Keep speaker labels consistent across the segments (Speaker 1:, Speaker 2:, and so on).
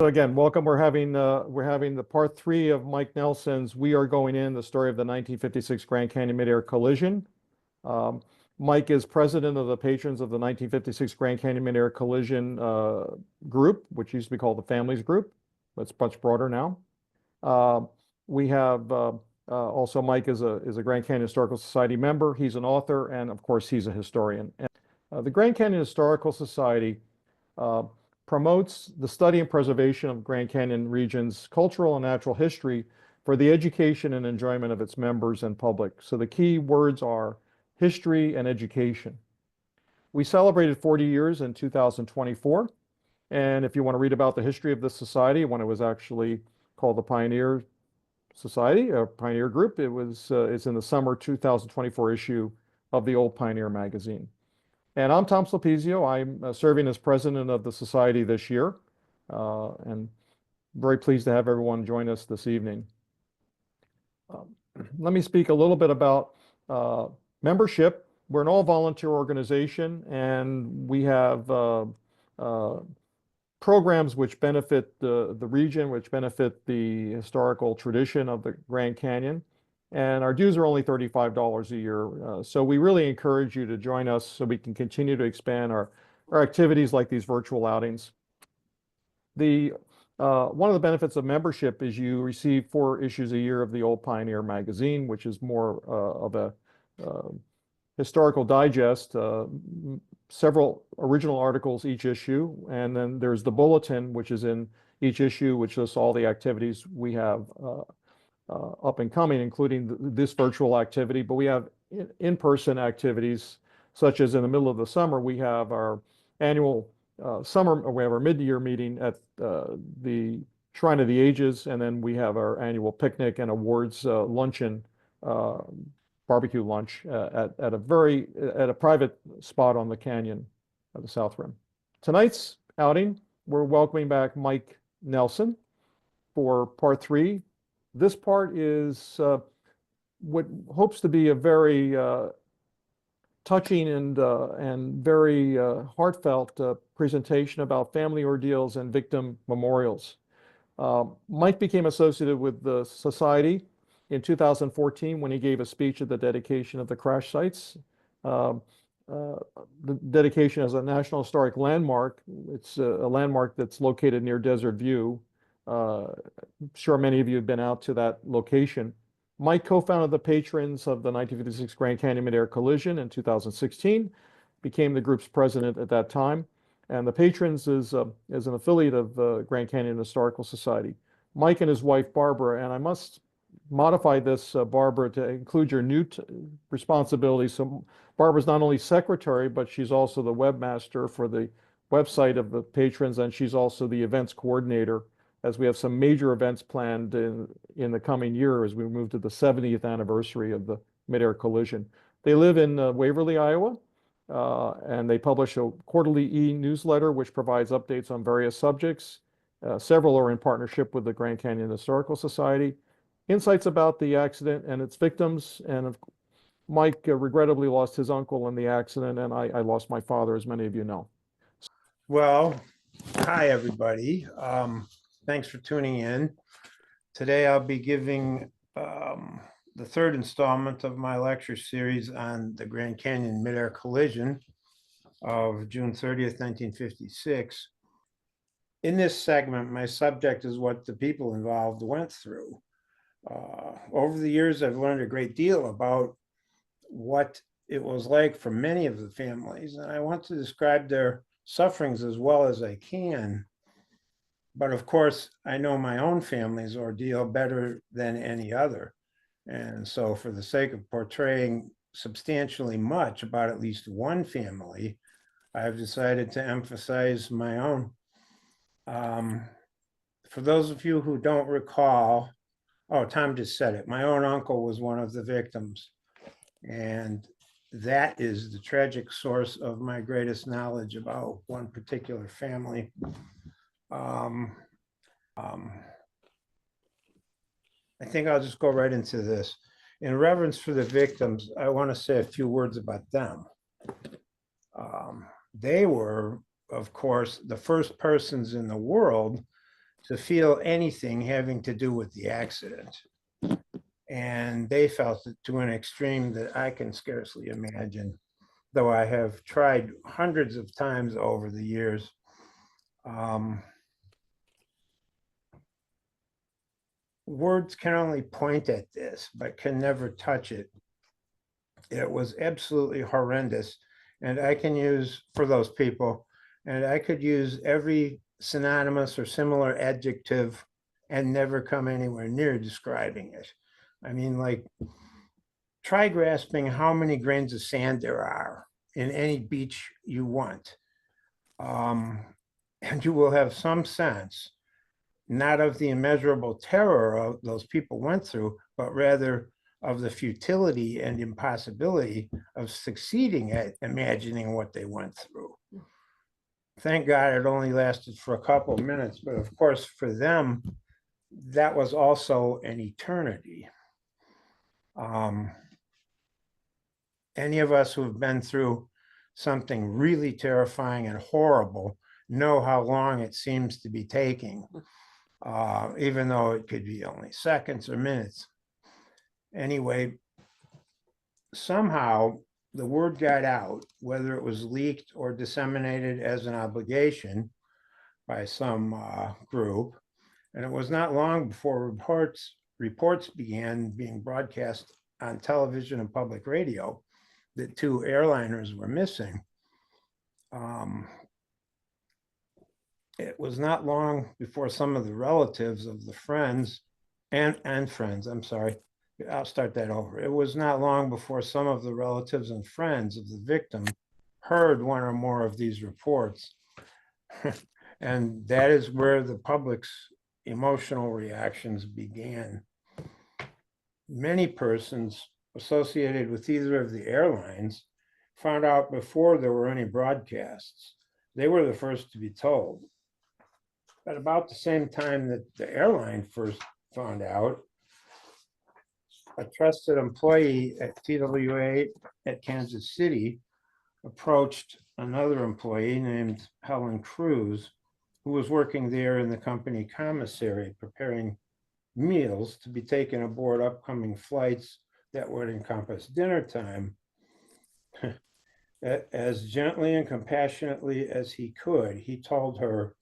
Speaker 1: So again, welcome. We're having the part three of Mike Nelson's "We Are Going In: The Story of the 1956 Grand Canyon Midair Collision." Um, Mike is president of the patrons of the 1956 Grand Canyon Midair Collision group, which used to be called the Families Group, but it's much broader now. Uh, we have also Mike is a Grand Canyon Historical Society member. He's an author, and of course, he's a historian. And, the Grand Canyon Historical Society uh, promotes the study and preservation of Grand Canyon region's cultural and natural history for the education and enjoyment of its members and public. So the key words are history and education. We celebrated 40 years in 2024. And if you want to read about the history of this society, when it was actually called the Pioneer Society, or Pioneer Group, it's in the summer 2024 issue of the Old Pioneer magazine. And I'm Tom Slapizio. I'm serving as president of the society this year, and very pleased to have everyone join us this evening. Let me speak a little bit about membership. We're an all-volunteer organization, and we have programs which benefit the region, which benefit the historical tradition of the Grand Canyon. And our dues are only $35 a year. So we really encourage you to join us so we can continue to expand our activities like these virtual outings. One of the benefits of membership is you receive 4 issues a year of the Old Pioneer magazine, which is more of a historical digest, several original articles each issue. And then there's the bulletin, which is in each issue, which lists all the activities we have up and coming, including this virtual activity, but we have in-person activities, such as in the middle of the summer, we have our annual we have our mid-year meeting at the Shrine of the Ages, and then we have our annual picnic and awards luncheon, barbecue lunch at a private spot on the canyon of the South Rim. Tonight's outing, we're welcoming back Mike Nelson for part 3. This part is what hopes to be a very touching and very heartfelt presentation about family ordeals and victim memorials. Mike became associated with the Society in 2014 when he gave a speech at the dedication of the crash sites. The dedication as a National Historic Landmark. It's a landmark that's located near Desert View. I'm sure many of you have been out to that location. Mike co-founded the patrons of the 1956 Grand Canyon Midair Collision in 2016, became the group's president at that time, and the patrons is an affiliate of the Grand Canyon Historical Society. Mike and his wife Barbara, and I must modify this, Barbara, to include your new responsibilities. So Barbara's not only secretary, but she's also the webmaster for the website of the patrons, and she's also the events coordinator, as we have some major events planned in the coming year as we move to the 70th anniversary of the Midair Collision. They live in Waverly, Iowa, and they publish a quarterly e-newsletter which provides updates on various subjects. Several are in partnership with the Grand Canyon Historical Society. Insights about the accident and its victims, and Mike regrettably lost his uncle in the accident, and I lost my father, as many of you know.
Speaker 2: Well, hi, everybody. Thanks for tuning in. Today, I'll be giving the third installment of my lecture series on the Grand Canyon Midair Collision of June 30th, 1956. In this segment, my subject is what the people involved went through. Over the years, I've learned a great deal about what it was like for many of the families, and I want to describe their sufferings as well as I can. But of course, I know my own family's ordeal better than any other. And so for the sake of portraying substantially much about at least one family, I've decided to emphasize my own. For those of you who don't recall, oh, Tom just said it, my own uncle was one of the victims. And that is the tragic source of my greatest knowledge about one particular family. I think I'll just go right into this. In reverence for the victims, I want to say a few words about them. They were, of course, the first persons in the world to feel anything having to do with the accident. And they felt it to an extreme that I can scarcely imagine, though I have tried hundreds of times over the years. Words can only point at this, but can never touch it. It was absolutely horrendous. And I can use, for those people, and I could use every synonymous or similar adjective and never come anywhere near describing it. I mean, like, try grasping how many grains of sand there are in any beach you want. And you will have some sense, not of the immeasurable terror those people went through, but rather of the futility and impossibility of succeeding at imagining what they went through. Thank God it only lasted for a couple of minutes, but of course for them, that was also an eternity. Any of us who have been through something really terrifying and horrible know how long it seems to be taking, even though it could be only seconds or minutes. Anyway, somehow the word got out, whether it was leaked or disseminated as an obligation by some group. And it was not long before reports began being broadcast on television and public radio that 2 airliners were missing. It was not long before some of the relatives of the friends and friends, I'm sorry, I'll start that over. It was not long before some of the relatives and friends of the victim heard one or more of these reports. And that is where the public's emotional reactions began. Many persons associated with either of the airlines found out before there were any broadcasts. They were the first to be told. At about the same time that the airline first found out, a trusted employee at TWA at Kansas City approached another employee named Helen Cruz, who was working there in the company commissary preparing meals to be taken aboard upcoming flights that would encompass dinner time. As gently and compassionately as he could, he told her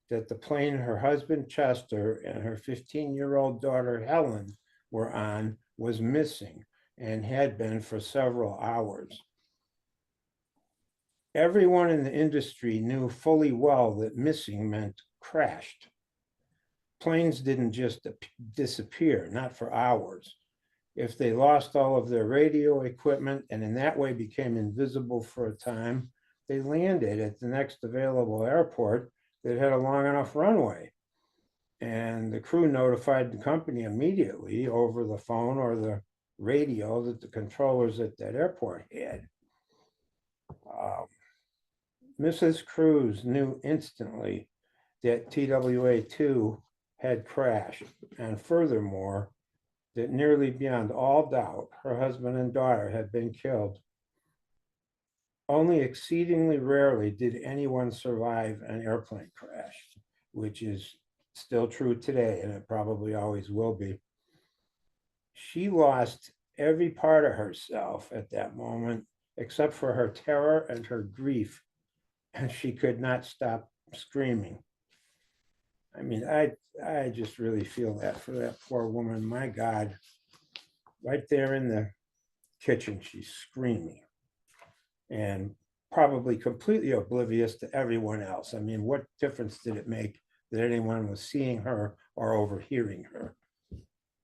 Speaker 2: that the plane her husband Chester and her 15-year-old daughter Helen were on was missing and had been for several hours. Everyone in the industry knew fully well that missing meant crashed. Planes didn't just disappear, not for hours. If they lost all of their radio equipment and in that way became invisible for a time, they landed at the next available airport that had a long enough runway. And the crew notified the company immediately over the phone or the radio that the controllers at that airport had. Mrs. Cruz knew instantly that TWA-2 had crashed, and furthermore, that nearly beyond all doubt, her husband and daughter had been killed. Only exceedingly rarely did anyone survive an airplane crash, which is still true today, and it probably always will be. She lost every part of herself at that moment, except for her terror and her grief, and she could not stop screaming. I mean, I just really feel that for that poor woman. My God, right there in the kitchen, she's screaming and probably completely oblivious to everyone else. I mean, what difference did it make that anyone was seeing her or overhearing her?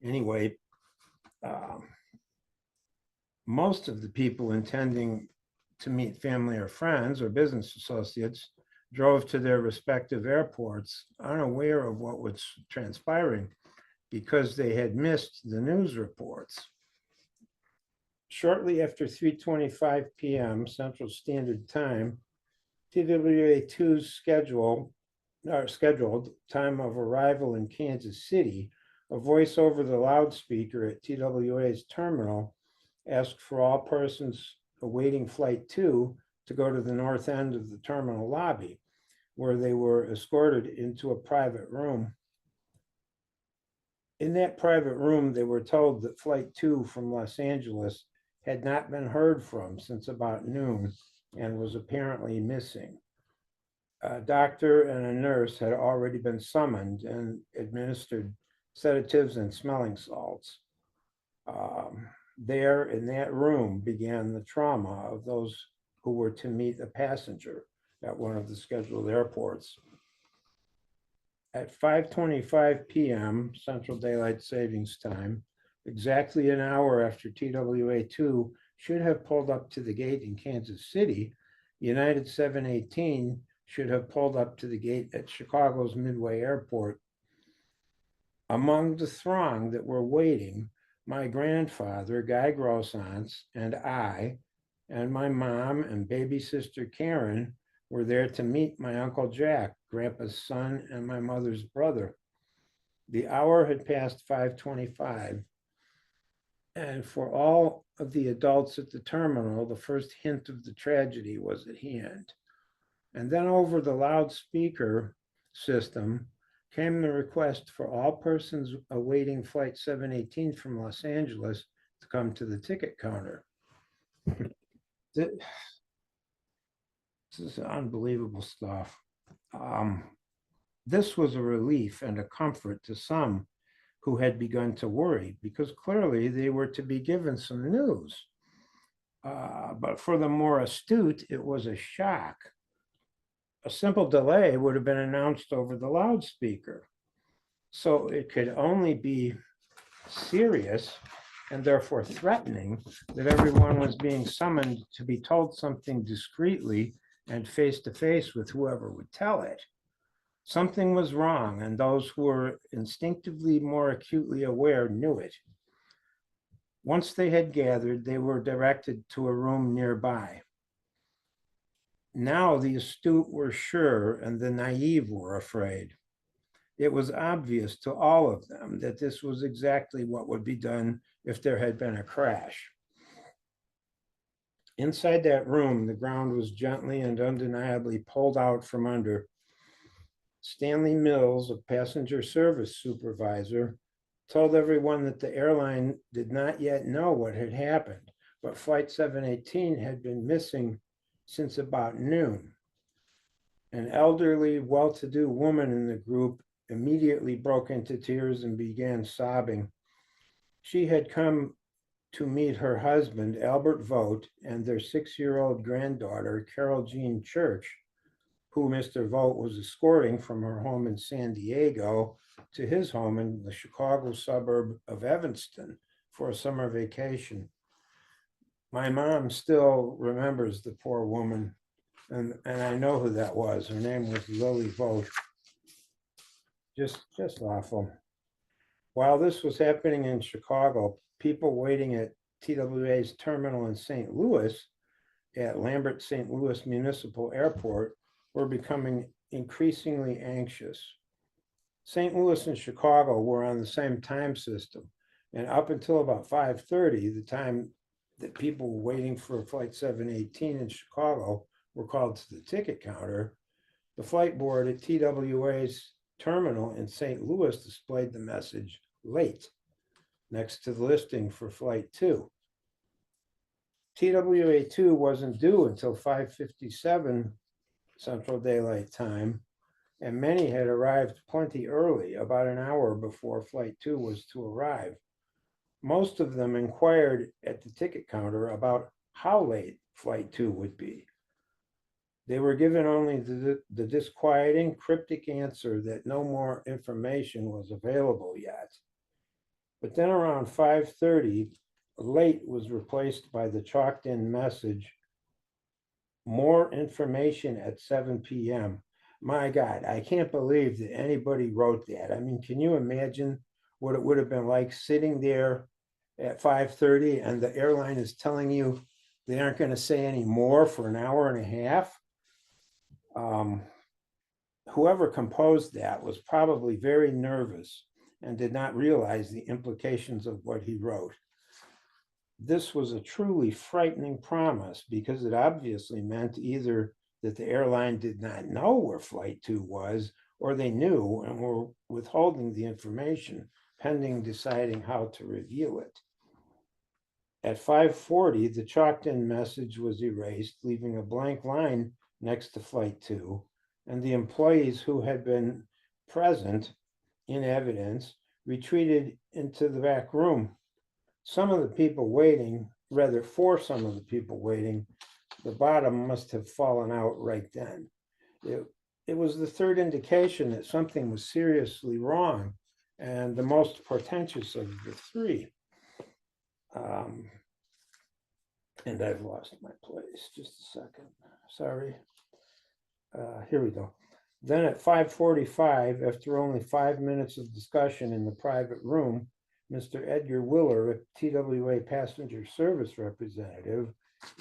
Speaker 2: Anyway, most of the people intending to meet family or friends or business associates drove to their respective airports unaware of what was transpiring because they had missed the news reports. Shortly after 3:25 p.m. Central Standard Time, TWA-2's scheduled time of arrival in Kansas City, a voice over the loudspeaker at TWA's terminal asked for all persons awaiting Flight 2 to go to the north end of the terminal lobby, where they were escorted into a private room In that private room, they were told that Flight 2 from Los Angeles had not been heard from since about noon and was apparently missing. A doctor and a nurse had already been summoned and administered sedatives and smelling salts. There in that room began the trauma of those who were to meet a passenger at one of the scheduled airports. At 5:25 p.m. Central Daylight Savings Time, exactly an hour after TWA-2 should have pulled up to the gate in Kansas City, United 718 should have pulled up to the gate at Chicago's Midway Airport. Among the throng that were waiting, my grandfather, Guy Grossance, and I, and my mom and baby sister Karen were there to meet my Uncle Jack, Grandpa's son, and my mother's brother. The hour had passed 5:25, and for all of the adults at the terminal, the first hint of the tragedy was at hand. And then over the loudspeaker system came the request for all persons awaiting Flight 718 from Los Angeles to come to the ticket counter. This is unbelievable stuff. This was a relief and a comfort to some who had begun to worry, because clearly they were to be given some news. But for the more astute, it was a shock. A simple delay would have been announced over the loudspeaker. So it could only be serious and therefore threatening that everyone was being summoned to be told something discreetly and face to face with whoever would tell it. Something was wrong, and those who were instinctively more acutely aware knew it. Once they had gathered, they were directed to a room nearby. Now the astute were sure, and the naive were afraid. It was obvious to all of them that this was exactly what would be done if there had been a crash. Inside that room, the ground was gently and undeniably pulled out from under. Stanley Mills, a passenger service supervisor, told everyone that the airline did not yet know what had happened, but Flight 718 had been missing since about noon. An elderly, well-to-do woman in the group immediately broke into tears and began sobbing. She had come to meet her husband, Albert Vogt, and their 6-year-old granddaughter, Carol Jean Church, who Mr. Vogt was escorting from her home in San Diego to his home in the Chicago suburb of Evanston for a summer vacation. My mom still remembers the poor woman, and I know who that was. Her name was Lily Vogt. Just awful. While this was happening in Chicago, people waiting at TWA's terminal in St. Louis at Lambert St. Louis Municipal Airport were becoming increasingly anxious. St. Louis and Chicago were on the same time system, and up until about 5:30, the time that people were waiting for Flight 718 in Chicago were called to the ticket counter, the flight board at TWA's terminal in St. Louis displayed the message "late" next to the listing for Flight 2. TWA-2 wasn't due until 5:57 Central Daylight Time, and many had arrived plenty early, about an hour before Flight 2 was to arrive. Most of them inquired at the ticket counter about how late Flight 2 would be. They were given only the disquieting, cryptic answer that no more information was available yet. But then around 5:30, late was replaced by the chalked-in message, "More information at 7 p.m. My God, I can't believe that anybody wrote that. I mean, can you imagine what it would have been like sitting there at 5:30 and the airline is telling you they aren't going to say any more for an hour and a half? Whoever composed that was probably very nervous and did not realize the implications of what he wrote. This was a truly frightening promise, because it obviously meant either that the airline did not know where Flight 2 was, or they knew and were withholding the information pending deciding how to review it. At 5:40, the chalked-in message was erased, leaving a blank line next to Flight 2, and the employees who had been present in evidence retreated into the back room. Some of the people waiting, rather for some of the people waiting, the bottom must have fallen out right then. It was the third indication that something was seriously wrong, and the most portentous of the three. And I've lost my place. Just a second. Sorry. Here we go. Then at 5:45, after only 5 minutes of discussion in the private room, Mr. Edgar Willer, a TWA passenger service representative,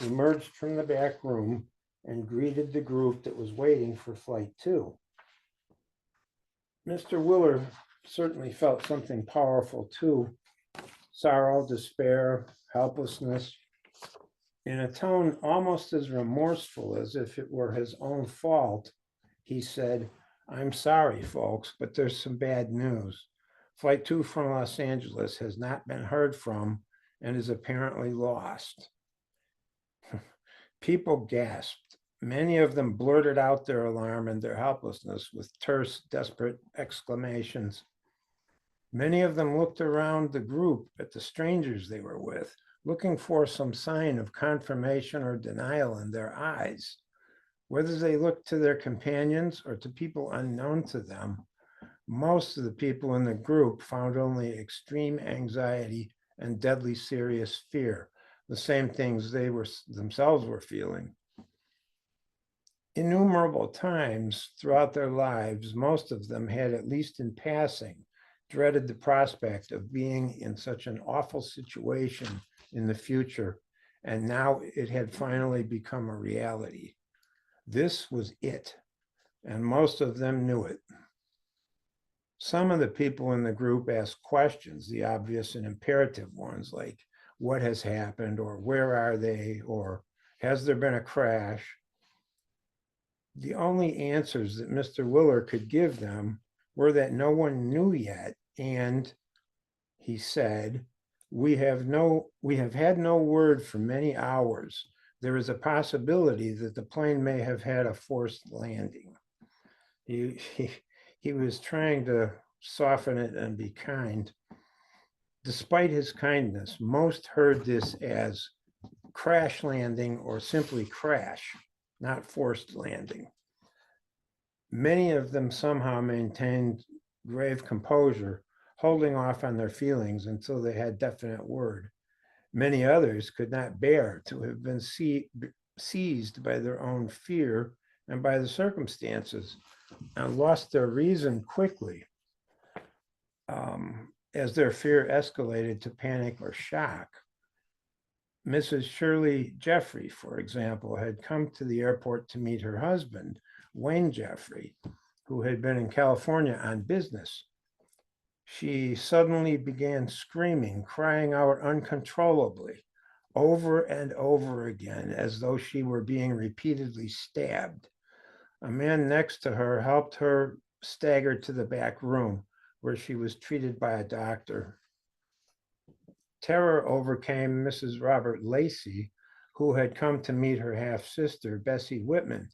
Speaker 2: emerged from the back room and greeted the group that was waiting for Flight 2. Mr. Willer certainly felt something powerful too: sorrow, despair, helplessness. In a tone almost as remorseful as if it were his own fault, he said, "I'm sorry, folks, but there's some bad news. Flight 2 from Los Angeles has not been heard from and is apparently lost." People gasped. Many of them blurted out their alarm and their helplessness with terse, desperate exclamations. Many of them looked around the group at the strangers they were with, looking for some sign of confirmation or denial in their eyes. Whether they looked to their companions or to people unknown to them, most of the people in the group found only extreme anxiety and deadly serious fear, the same things they themselves were feeling. Innumerable times throughout their lives, most of them had, at least in passing, dreaded the prospect of being in such an awful situation in the future, and now it had finally become a reality. This was it, and most of them knew it. Some of the people in the group asked questions, the obvious and imperative ones, like, what has happened, or where are they, or has there been a crash? The only answers that Mr. Willer could give them were that no one knew yet, and he said, we have had no word for many hours. There is a possibility that the plane may have had a forced landing. He was trying to soften it and be kind. Despite his kindness, most heard this as crash landing or simply crash, not forced landing. Many of them somehow maintained grave composure, holding off on their feelings until they had definite word. Many others could not bear to have been seized by their own fear and by the circumstances, and lost their reason quickly as their fear escalated to panic or shock. Mrs. Shirley Jeffrey, for example, had come to the airport to meet her husband, Wayne Jeffrey, who had been in California on business. She suddenly began screaming, crying out uncontrollably, over and over again, as though she were being repeatedly stabbed. A man next to her helped her stagger to the back room, where she was treated by a doctor. Terror overcame Mrs. Robert Lacey, who had come to meet her half-sister, Bessie Whitman.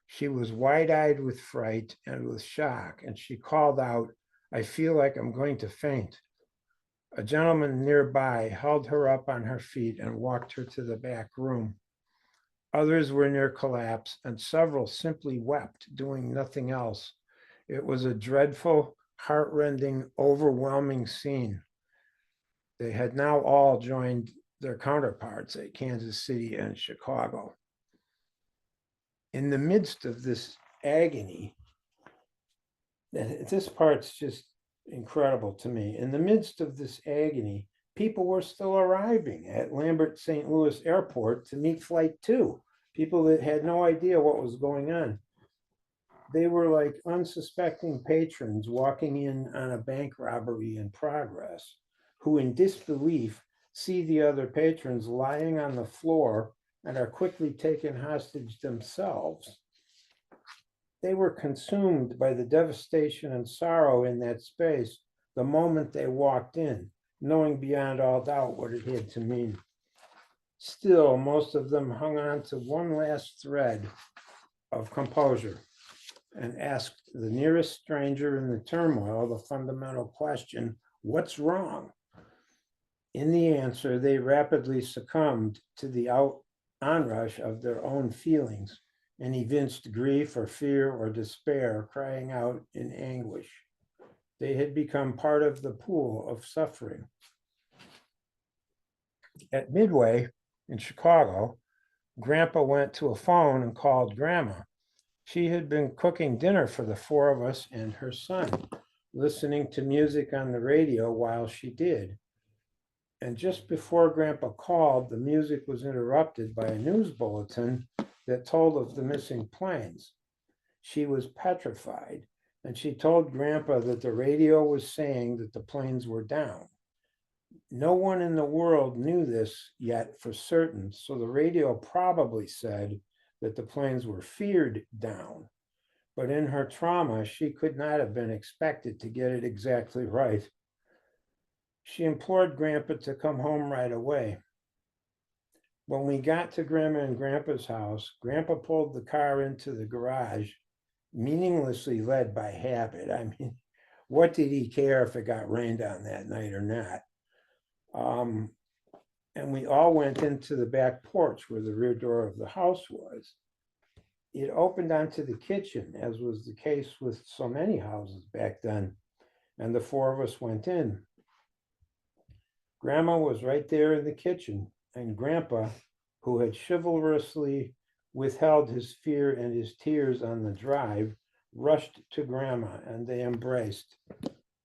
Speaker 2: She was wide-eyed with fright and with shock, and she called out, "I feel like I'm going to faint." A gentleman nearby held her up on her feet and walked her to the back room. Others were near collapse, and several simply wept, doing nothing else. It was a dreadful, heartrending, overwhelming scene. They had now all joined their counterparts at Kansas City and Chicago. In the midst of this agony, this part's just incredible to me. In the midst of this agony, people were still arriving at Lambert St. Louis Airport to meet Flight 2, people that had no idea what was going on. They were like unsuspecting patrons walking in on a bank robbery in progress, who in disbelief see the other patrons lying on the floor and are quickly taken hostage themselves. They were consumed by the devastation and sorrow in that space the moment they walked in, knowing beyond all doubt what it had to mean. Still, most of them hung on to one last thread of composure and asked the nearest stranger in the turmoil the fundamental question, what's wrong? In the answer, they rapidly succumbed to the onrush of their own feelings and evinced grief or fear or despair, crying out in anguish. They had become part of the pool of suffering. At Midway in Chicago, Grandpa went to a phone and called Grandma. She had been cooking dinner for the four of us and her son, listening to music on the radio while she did. And just before Grandpa called, the music was interrupted by a news bulletin that told of the missing planes. She was petrified, and she told Grandpa that the radio was saying that the planes were down. No one in the world knew this yet for certain, so the radio probably said that the planes were feared down. But in her trauma, she could not have been expected to get it exactly right. She implored Grandpa to come home right away. When we got to Grandma and Grandpa's house, Grandpa pulled the car into the garage, meaninglessly led by habit. I mean, what did he care if it got rained on that night or not? And we all went into the back porch where the rear door of the house was. It opened onto the kitchen, as was the case with so many houses back then, and the four of us went in. Grandma was right there in the kitchen, and Grandpa, who had chivalrously withheld his fear and his tears on the drive, rushed to Grandma, and they embraced,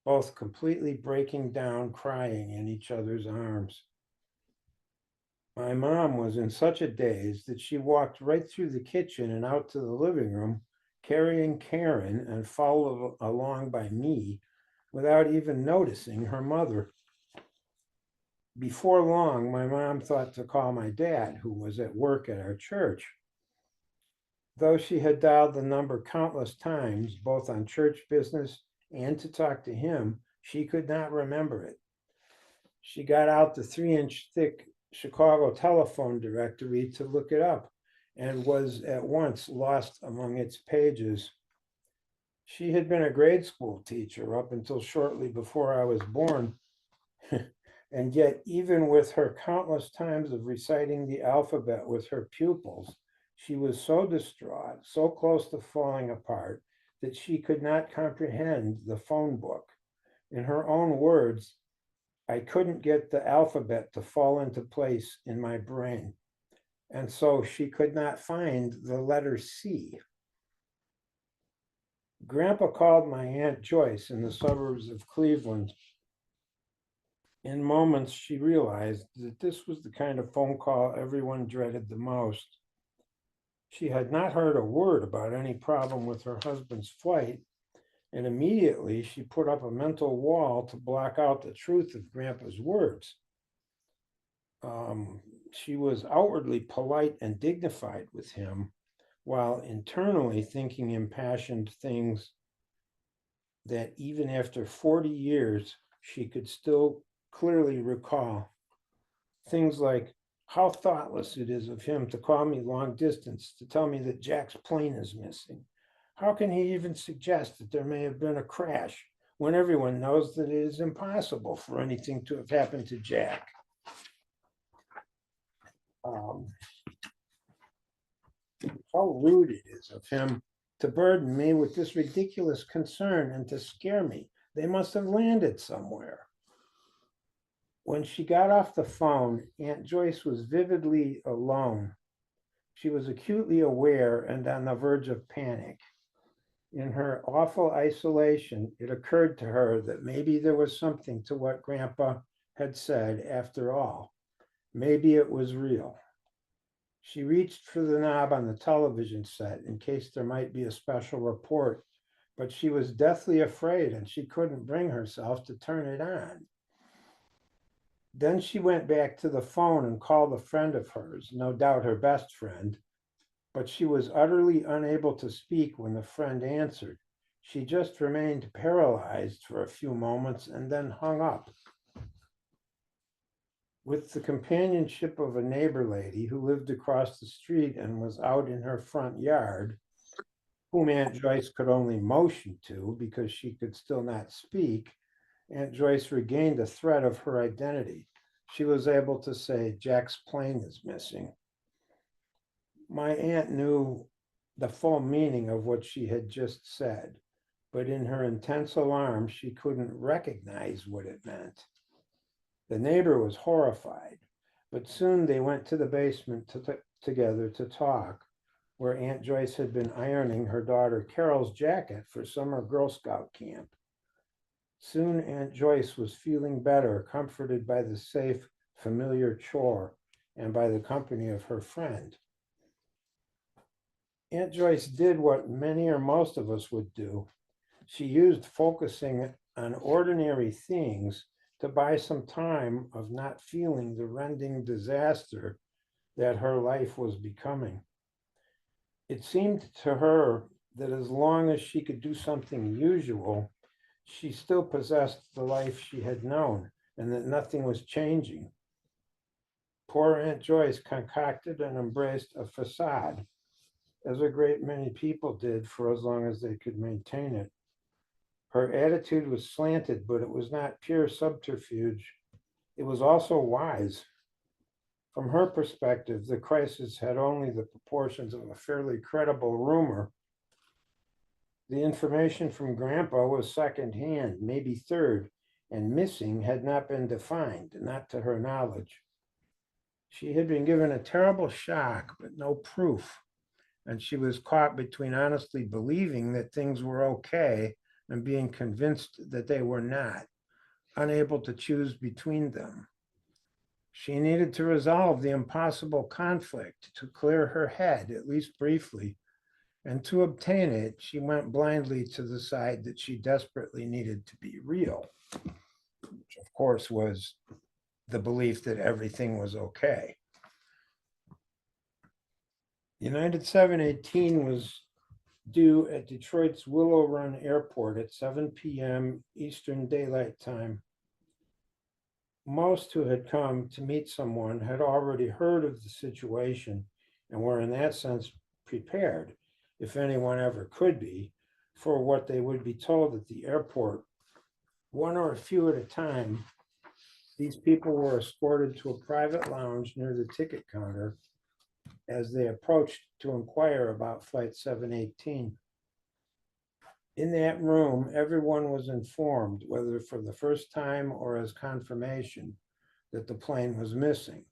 Speaker 2: both completely breaking down, crying in each other's arms. My mom was in such a daze that she walked right through the kitchen and out to the living room, carrying Karen, and followed along by me without even noticing her mother. Before long, my mom thought to call my dad, who was at work at our church. Though she had dialed the number countless times, both on church business and to talk to him, she could not remember it. She got out the 3-inch thick Chicago telephone directory to look it up and was at once lost among its pages. She had been a grade school teacher up until shortly before I was born. And yet, even with her countless times of reciting the alphabet with her pupils, she was so distraught, so close to falling apart, that she could not comprehend the phone book. In her own words, I couldn't get the alphabet to fall into place in my brain. And so she could not find the letter C. Grandpa called my Aunt Joyce in the suburbs of Cleveland. In moments, she realized that this was the kind of phone call everyone dreaded the most. She had not heard a word about any problem with her husband's flight, and immediately she put up a mental wall to block out the truth of Grandpa's words. She was outwardly polite and dignified with him, while internally thinking impassioned things that even after 40 years, she could still clearly recall. Things like, how thoughtless it is of him to call me long distance to tell me that Jack's plane is missing. How can he even suggest that there may have been a crash when everyone knows that it is impossible for anything to have happened to Jack? How rude it is of him to burden me with this ridiculous concern and to scare me. They must have landed somewhere. When she got off the phone, Aunt Joyce was vividly alone. She was acutely aware and on the verge of panic. In her awful isolation, it occurred to her that maybe there was something to what Grandpa had said after all. Maybe it was real. She reached for the knob on the television set in case there might be a special report, but she was deathly afraid and she couldn't bring herself to turn it on. Then she went back to the phone and called a friend of hers, no doubt her best friend, but she was utterly unable to speak when the friend answered. She just remained paralyzed for a few moments and then hung up. With the companionship of a neighbor lady who lived across the street and was out in her front yard, whom Aunt Joyce could only motion to because she could still not speak, Aunt Joyce regained a thread of her identity. She was able to say, "Jack's plane is missing." My aunt knew the full meaning of what she had just said, but in her intense alarm, she couldn't recognize what it meant. The neighbor was horrified, but soon they went to the basement together to talk, where Aunt Joyce had been ironing her daughter Carol's jacket for summer Girl Scout camp. Soon Aunt Joyce was feeling better, comforted by the safe, familiar chore and by the company of her friend. Aunt Joyce did what many or most of us would do. She used focusing on ordinary things to buy some time of not feeling the rending disaster that her life was becoming. It seemed to her that as long as she could do something usual, she still possessed the life she had known and that nothing was changing. Poor Aunt Joyce concocted and embraced a facade, as a great many people did for as long as they could maintain it. Her attitude was slanted, but it was not pure subterfuge. It was also wise. From her perspective, the crisis had only the proportions of a fairly credible rumor. The information from Grandpa was secondhand, maybe third, and missing had not been defined, not to her knowledge. She had been given a terrible shock, but no proof, and she was caught between honestly believing that things were okay and being convinced that they were not, unable to choose between them. She needed to resolve the impossible conflict to clear her head, at least briefly, and to obtain it, she went blindly to the side that she desperately needed to be real, which of course was the belief that everything was okay. United 718 was due at Detroit's Willow Run Airport at 7 p.m. Eastern Daylight Time. Most who had come to meet someone had already heard of the situation and were in that sense prepared, if anyone ever could be, for what they would be told at the airport. One or a few at a time, these people were escorted to a private lounge near the ticket counter as they approached to inquire about Flight 718. In that room, everyone was informed, whether for the first time or as confirmation, that the plane was missing.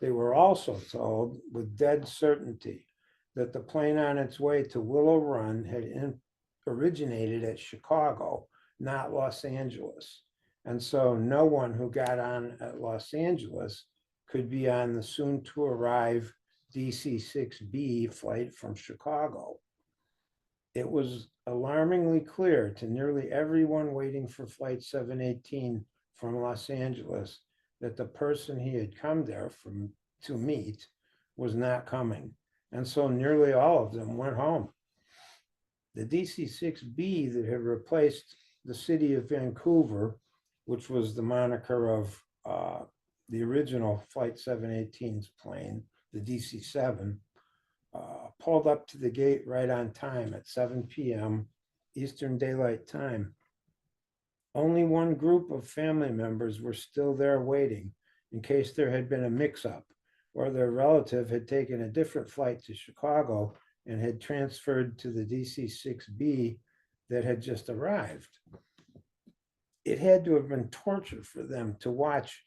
Speaker 2: They were also told with dead certainty that the plane on its way to Willow Run had originated at Chicago, not Los Angeles. And so no one who got on at Los Angeles could be on the soon to arrive DC-6B flight from Chicago. It was alarmingly clear to nearly everyone waiting for Flight 718 from Los Angeles that the person he had come there to meet was not coming. And so nearly all of them went home. The DC-6B that had replaced the city of Vancouver, which was the moniker of the original Flight 718's plane, the DC-7, pulled up to the gate right on time at 7 p.m. Eastern Daylight Time. Only one group of family members were still there waiting in case there had been a mix-up or their relative had taken a different flight to Chicago and had transferred to the DC-6B that had just arrived. It had to have been torture for them to watch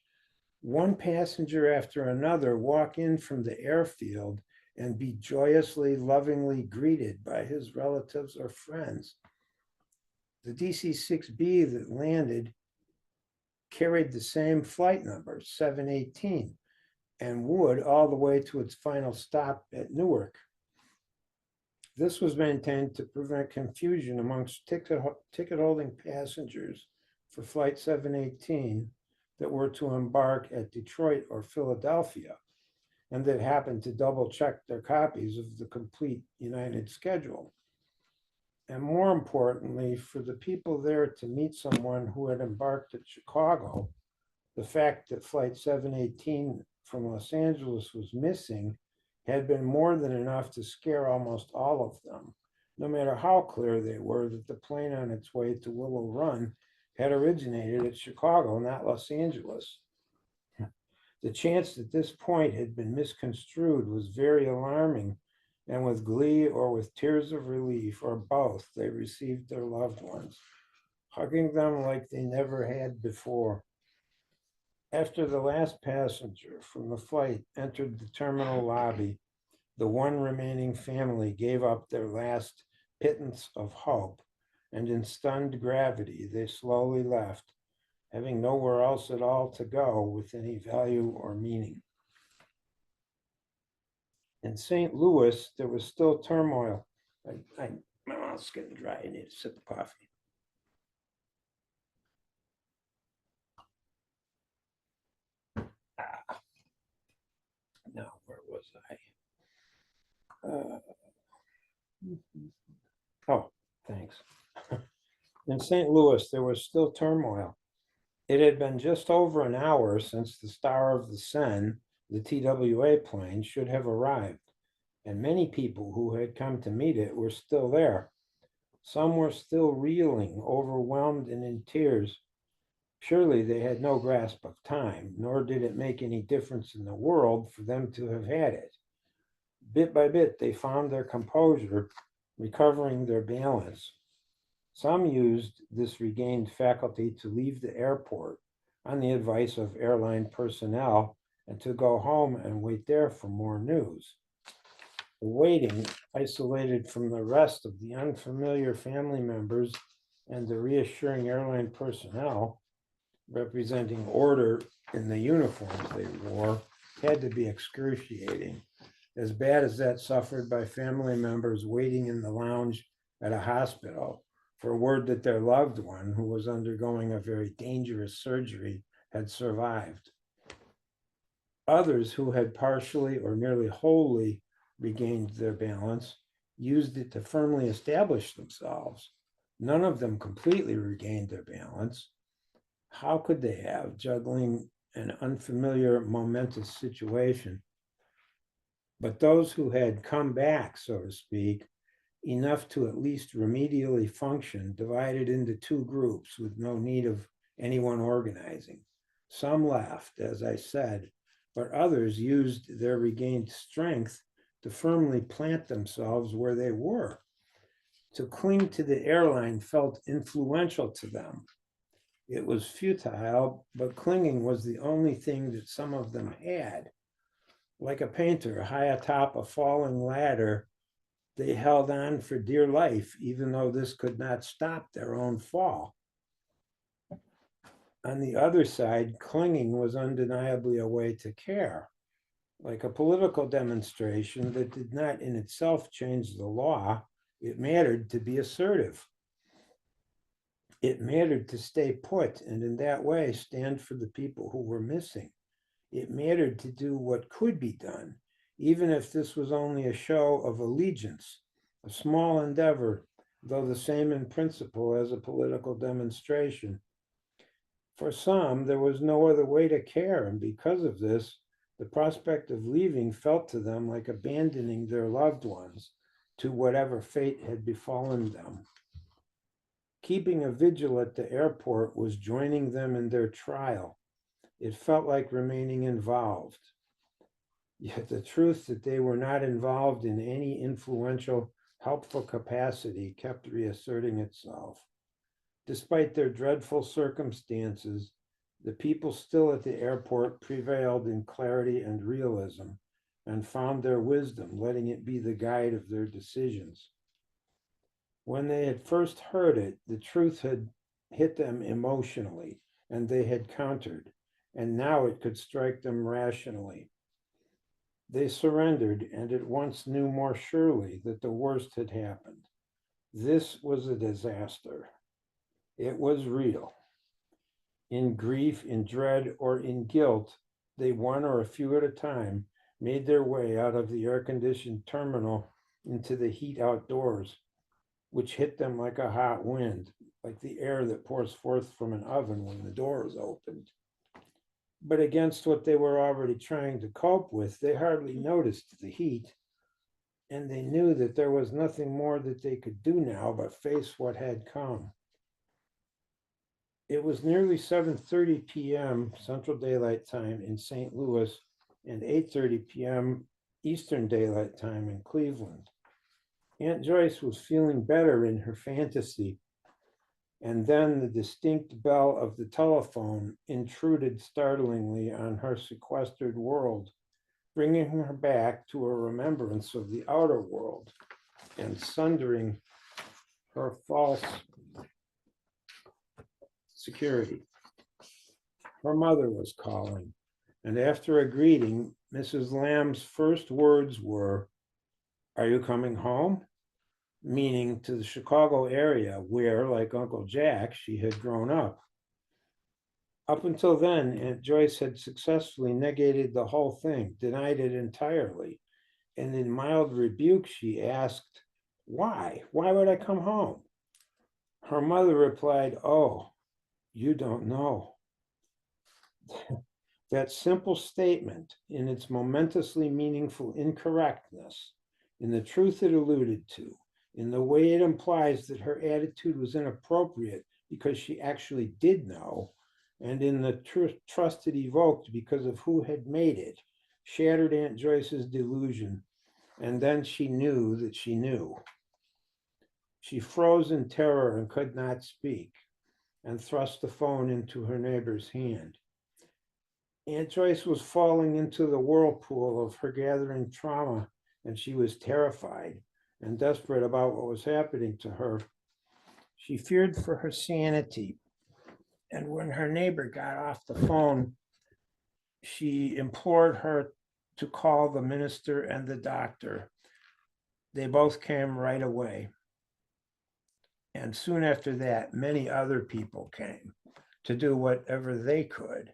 Speaker 2: one passenger after another walk in from the airfield and be joyously, lovingly greeted by his relatives or friends. The DC-6B that landed carried the same flight number, 718, and would all the way to its final stop at Newark. This was maintained to prevent confusion amongst ticket-holding passengers for Flight 718 that were to embark at Detroit or Philadelphia, and that happened to double check their copies of the complete United schedule. and more importantly, for the people there to meet someone who had embarked at Chicago, the fact that Flight 718 from Los Angeles was missing had been more than enough to scare almost all of them, no matter how clear they were that the plane on its way to Willow Run had originated at Chicago, not Los Angeles. The chance that this point had been misconstrued was very alarming, and with glee or with tears of relief, or both, they received their loved ones, hugging them like they never had before. After the last passenger from the flight entered the terminal lobby, the one remaining family gave up their last pittance of hope, and in stunned gravity, they slowly left, having nowhere else at all to go with any value or meaning. In St. Louis, there was still turmoil. My mouth's getting dry. I need a sip of coffee. Now, where was I? Oh, thanks. In St. Louis, there was still turmoil. It had been just over an hour since the Star of the Seine, the TWA plane, should have arrived, and many people who had come to meet it were still there. Some were still reeling, overwhelmed and in tears. Surely they had no grasp of time, nor did it make any difference in the world for them to have had it. Bit by bit, they found their composure, recovering their balance. Some used this regained faculty to leave the airport on the advice of airline personnel and to go home and wait there for more news. The waiting, isolated from the rest of the unfamiliar family members and the reassuring airline personnel, representing order in the uniforms they wore, had to be excruciating, as bad as that suffered by family members waiting in the lounge at a hospital for word that their loved one, who was undergoing a very dangerous surgery, had survived. Others who had partially or nearly wholly regained their balance used it to firmly establish themselves. None of them completely regained their balance. How could they have, juggling an unfamiliar, momentous situation? But those who had come back, so to speak, enough to at least remedially function, divided into two groups with no need of anyone organizing. Some left, as I said, but others used their regained strength to firmly plant themselves where they were. To cling to the airline felt influential to them. It was futile, but clinging was the only thing that some of them had. Like a painter high atop a falling ladder, they held on for dear life, even though this could not stop their own fall. On the other side, clinging was undeniably a way to care. Like a political demonstration that did not in itself change the law, it mattered to be assertive. It mattered to stay put and in that way stand for the people who were missing. It mattered to do what could be done, even if this was only a show of allegiance, a small endeavor, though the same in principle as a political demonstration. For some, there was no other way to care, and because of this, the prospect of leaving felt to them like abandoning their loved ones to whatever fate had befallen them. Keeping a vigil at the airport was joining them in their trial. It felt like remaining involved. Yet the truth that they were not involved in any influential, helpful capacity kept reasserting itself. Despite their dreadful circumstances, the people still at the airport prevailed in clarity and realism and found their wisdom, letting it be the guide of their decisions. When they had first heard it, the truth had hit them emotionally, and they had countered, and now it could strike them rationally. They surrendered and at once knew more surely that the worst had happened. This was a disaster. It was real. In grief, in dread, or in guilt, they, one or a few at a time, made their way out of the air-conditioned terminal into the heat outdoors. which hit them like a hot wind, like the air that pours forth from an oven when the door is opened. But against what they were already trying to cope with, they hardly noticed the heat, and they knew that there was nothing more that they could do now but face what had come. It was nearly 7:30 p.m. Central Daylight Time in St. Louis and 8:30 p.m. Eastern Daylight Time in Cleveland. Aunt Joyce was feeling better in her fantasy, and then the distinct bell of the telephone intruded startlingly on her sequestered world, bringing her back to a remembrance of the outer world and sundering her false security. Her mother was calling, and after a greeting, Mrs. Lamb's first words were, "Are you coming home?" Meaning to the Chicago area where, like Uncle Jack, she had grown up. Up until then, Aunt Joyce had successfully negated the whole thing, denied it entirely, and in mild rebuke, she asked, "Why? Why would I come home?" Her mother replied, "Oh, you don't know." That simple statement, in its momentously meaningful incorrectness, in the truth it alluded to, in the way it implies that her attitude was inappropriate because she actually did know, and in the trust it evoked because of who had made it, shattered Aunt Joyce's delusion, and then she knew that she knew. She froze in terror and could not speak, and thrust the phone into her neighbor's hand. Aunt Joyce was falling into the whirlpool of her gathering trauma, and she was terrified and desperate about what was happening to her. She feared for her sanity, and when her neighbor got off the phone, she implored her to call the minister and the doctor. They both came right away. And soon after that, many other people came to do whatever they could.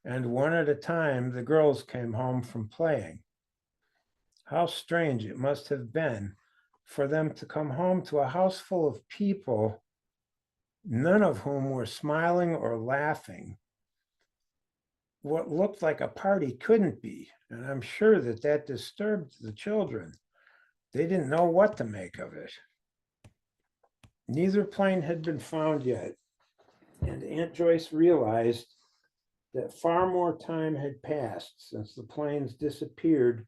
Speaker 2: And one at a time, the girls came home from playing. How strange it must have been for them to come home to a house full of people, none of whom were smiling or laughing. What looked like a party couldn't be, and I'm sure that that disturbed the children. They didn't know what to make of it. Neither plane had been found yet, and Aunt Joyce realized that far more time had passed since the planes disappeared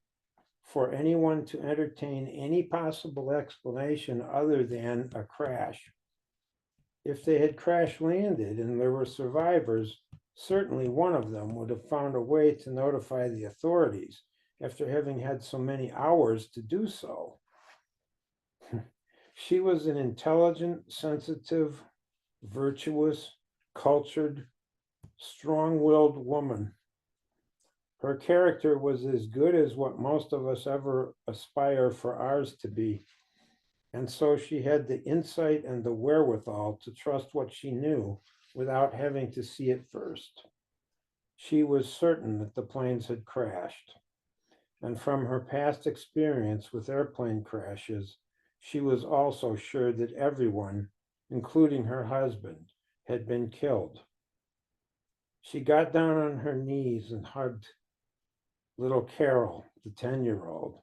Speaker 2: for anyone to entertain any possible explanation other than a crash. If they had crash landed and there were survivors, certainly one of them would have found a way to notify the authorities after having had so many hours to do so. She was an intelligent, sensitive, virtuous, cultured, strong-willed woman. Her character was as good as what most of us ever aspire for ours to be. And so she had the insight and the wherewithal to trust what she knew without having to see it first. She was certain that the planes had crashed. And from her past experience with airplane crashes, she was also sure that everyone, including her husband, had been killed. She got down on her knees and hugged little Carol, the 10-year-old,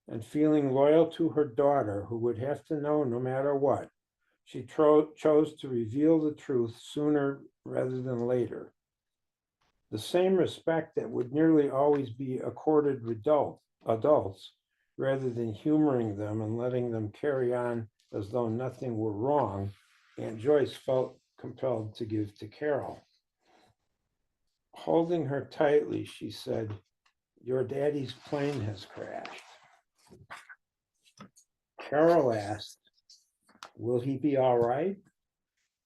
Speaker 2: and feeling loyal to her daughter, who would have to know no matter what, she chose to reveal the truth sooner rather than later. The same respect that would nearly always be accorded adults, rather than humoring them and letting them carry on as though nothing were wrong, Aunt Joyce felt compelled to give to Carol. Holding her tightly, she said, "Your daddy's plane has crashed." Carol asked, "Will he be all right?"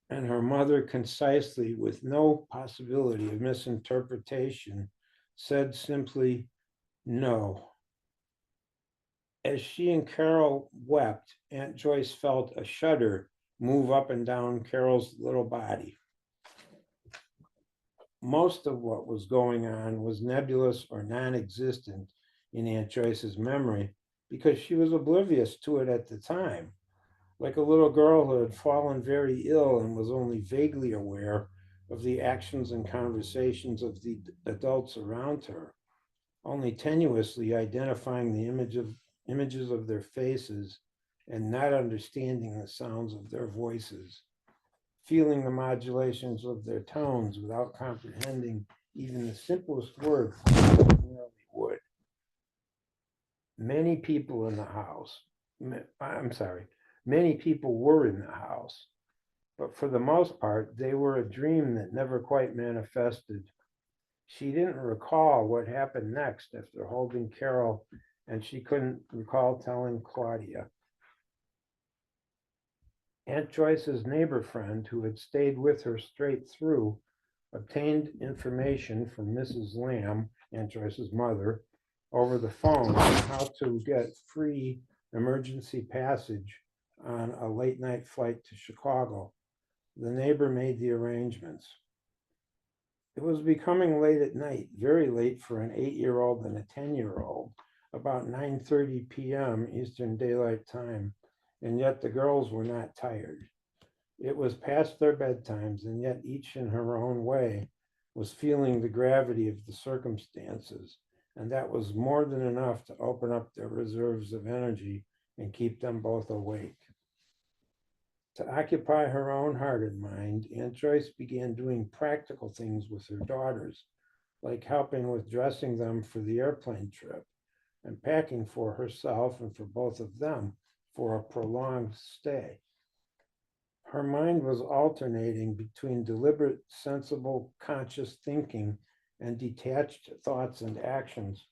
Speaker 2: And her mother, concisely, with no possibility of misinterpretation, said simply, "No." As she and Carol wept, Aunt Joyce felt a shudder move up and down Carol's little body. Most of what was going on was nebulous or non-existent in Aunt Joyce's memory because she was oblivious to it at the time, like a little girl who had fallen very ill and was only vaguely aware of the actions and conversations of the adults around her, only tenuously identifying the images of their faces and not understanding the sounds of their voices, feeling the modulations of their tones without comprehending even the simplest words ordinarily would. Many people in the house, I'm sorry, many people were in the house, but for the most part, they were a dream that never quite manifested. She didn't recall what happened next after holding Carol, and she couldn't recall telling Claudia. Aunt Joyce's neighbor friend, who had stayed with her straight through, obtained information from Mrs. Lamb, Aunt Joyce's mother, over the phone on how to get free emergency passage on a late night flight to Chicago. The neighbor made the arrangements. It was becoming late at night, very late for an 8-year-old and a 10-year-old, about 9:30 p.m. Eastern Daylight Time, and yet the girls were not tired. It was past their bedtimes, and yet each in her own way was feeling the gravity of the circumstances, and that was more than enough to open up their reserves of energy and keep them both awake. To occupy her own heart and mind, Aunt Joyce began doing practical things with her daughters, like helping with dressing them for the airplane trip and packing for herself and for both of them for a prolonged stay. Her mind was alternating between deliberate, sensible, conscious thinking and detached thoughts and actions,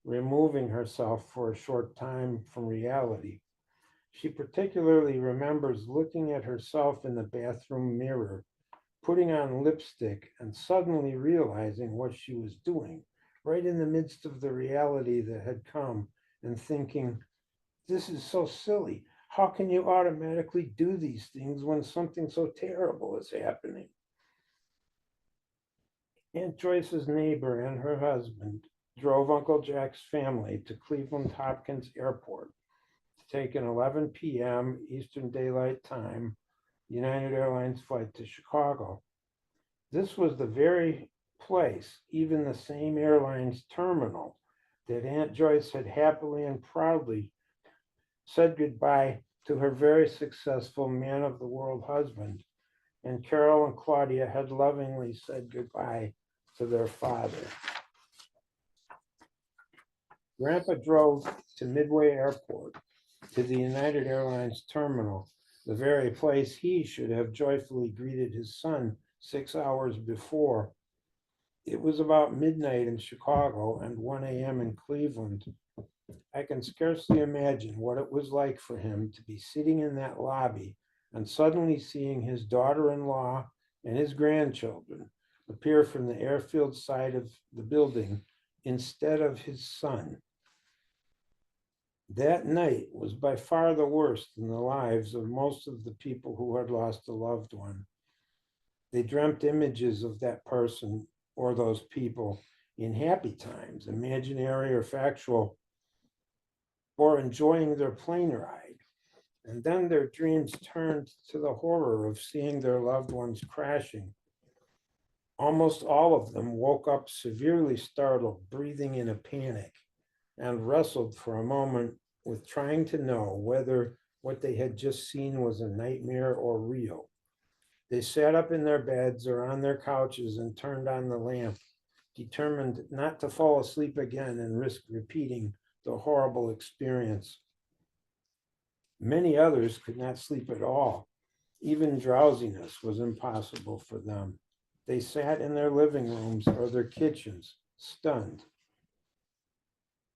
Speaker 2: removing herself for a short time from reality. She particularly remembers looking at herself in the bathroom mirror, putting on lipstick, and suddenly realizing what she was doing, right in the midst of the reality that had come, and thinking, this is so silly. How can you automatically do these things when something so terrible is happening? Aunt Joyce's neighbor and her husband drove Uncle Jack's family to Cleveland Hopkins Airport to take an 11 p.m. Eastern Daylight Time United Airlines flight to Chicago. This was the very place, even the same airline's terminal, that Aunt Joyce had happily and proudly said goodbye to her very successful man of the world husband, and Carol and Claudia had lovingly said goodbye to their father. Grandpa drove to Midway Airport, to the United Airlines terminal, the very place he should have joyfully greeted his son 6 hours before. It was about midnight in Chicago and 1 a.m. in Cleveland. I can scarcely imagine what it was like for him to be sitting in that lobby and suddenly seeing his daughter-in-law and his grandchildren appear from the airfield side of the building instead of his son. That night was by far the worst in the lives of most of the people who had lost a loved one. They dreamt images of that person or those people in happy times, imaginary or factual, or enjoying their plane ride. And then their dreams turned to the horror of seeing their loved ones crashing. Almost all of them woke up severely startled, breathing in a panic, and wrestled for a moment with trying to know whether what they had just seen was a nightmare or real. They sat up in their beds or on their couches and turned on the lamp, determined not to fall asleep again and risk repeating the horrible experience. Many others could not sleep at all. Even drowsiness was impossible for them. They sat in their living rooms or their kitchens, stunned.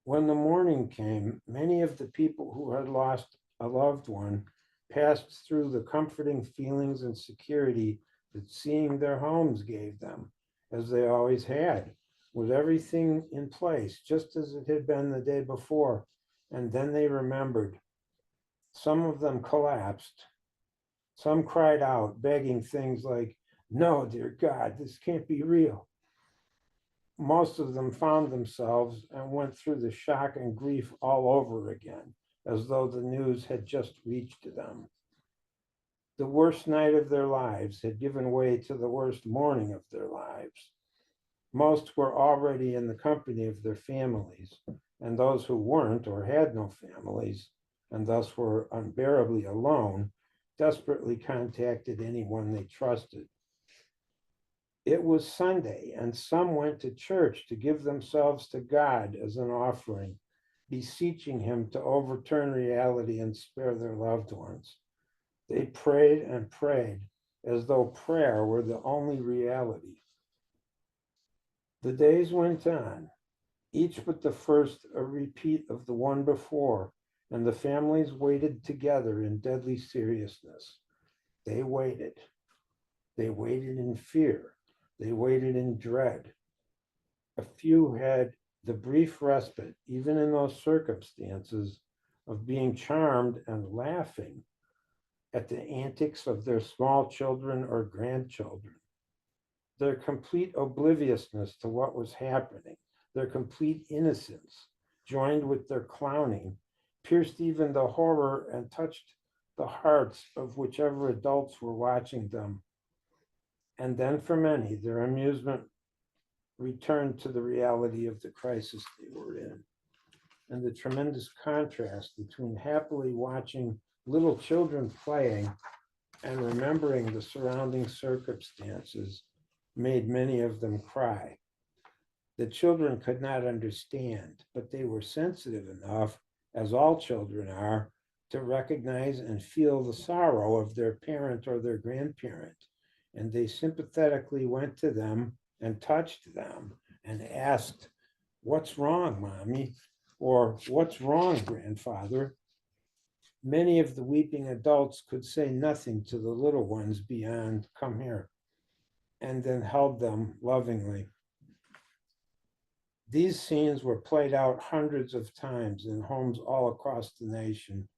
Speaker 2: When the morning came, many of the people who had lost a loved one passed through the comforting feelings and security that seeing their homes gave them, as they always had, with everything in place, just as it had been the day before. And then they remembered. Some of them collapsed. Some cried out, begging things like, no, dear God, this can't be real. Most of them found themselves and went through the shock and grief all over again, as though the news had just reached them. The worst night of their lives had given way to the worst morning of their lives. Most were already in the company of their families, and those who weren't or had no families, and thus were unbearably alone, desperately contacted anyone they trusted. It was Sunday, and some went to church to give themselves to God as an offering, beseeching him to overturn reality and spare their loved ones. They prayed and prayed as though prayer were the only reality. The days went on, each but the first a repeat of the one before, and the families waited together in deadly seriousness. They waited. They waited in fear. They waited in dread. A few had the brief respite, even in those circumstances, of being charmed and laughing at the antics of their small children or grandchildren. Their complete obliviousness to what was happening, their complete innocence, joined with their clowning, pierced even the horror and touched the hearts of whichever adults were watching them. And then for many, their amusement returned to the reality of the crisis they were in, and the tremendous contrast between happily watching little children playing and remembering the surrounding circumstances made many of them cry. The children could not understand, but they were sensitive enough, as all children are, to recognize and feel the sorrow of their parent or their grandparent. And they sympathetically went to them and touched them and asked, "What's wrong, Mommy?" Or "What's wrong, Grandfather?" Many of the weeping adults could say nothing to the little ones beyond, "Come here," and then held them lovingly. These scenes were played out hundreds of times in homes all across the nation.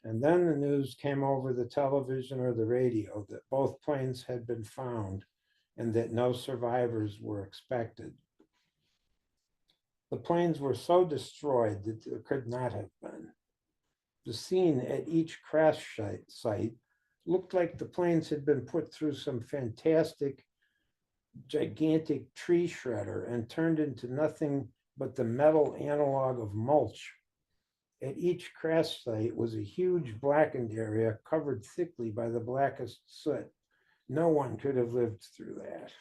Speaker 2: And then the news came over the television or the radio that both planes had been found and that no survivors were expected. The planes were so destroyed that there could not have been. The scene at each crash site looked like the planes had been put through some fantastic, gigantic tree shredder and turned into nothing but the metal analog of mulch. At each crash site was a huge blackened area covered thickly by the blackest soot. No one could have lived through that.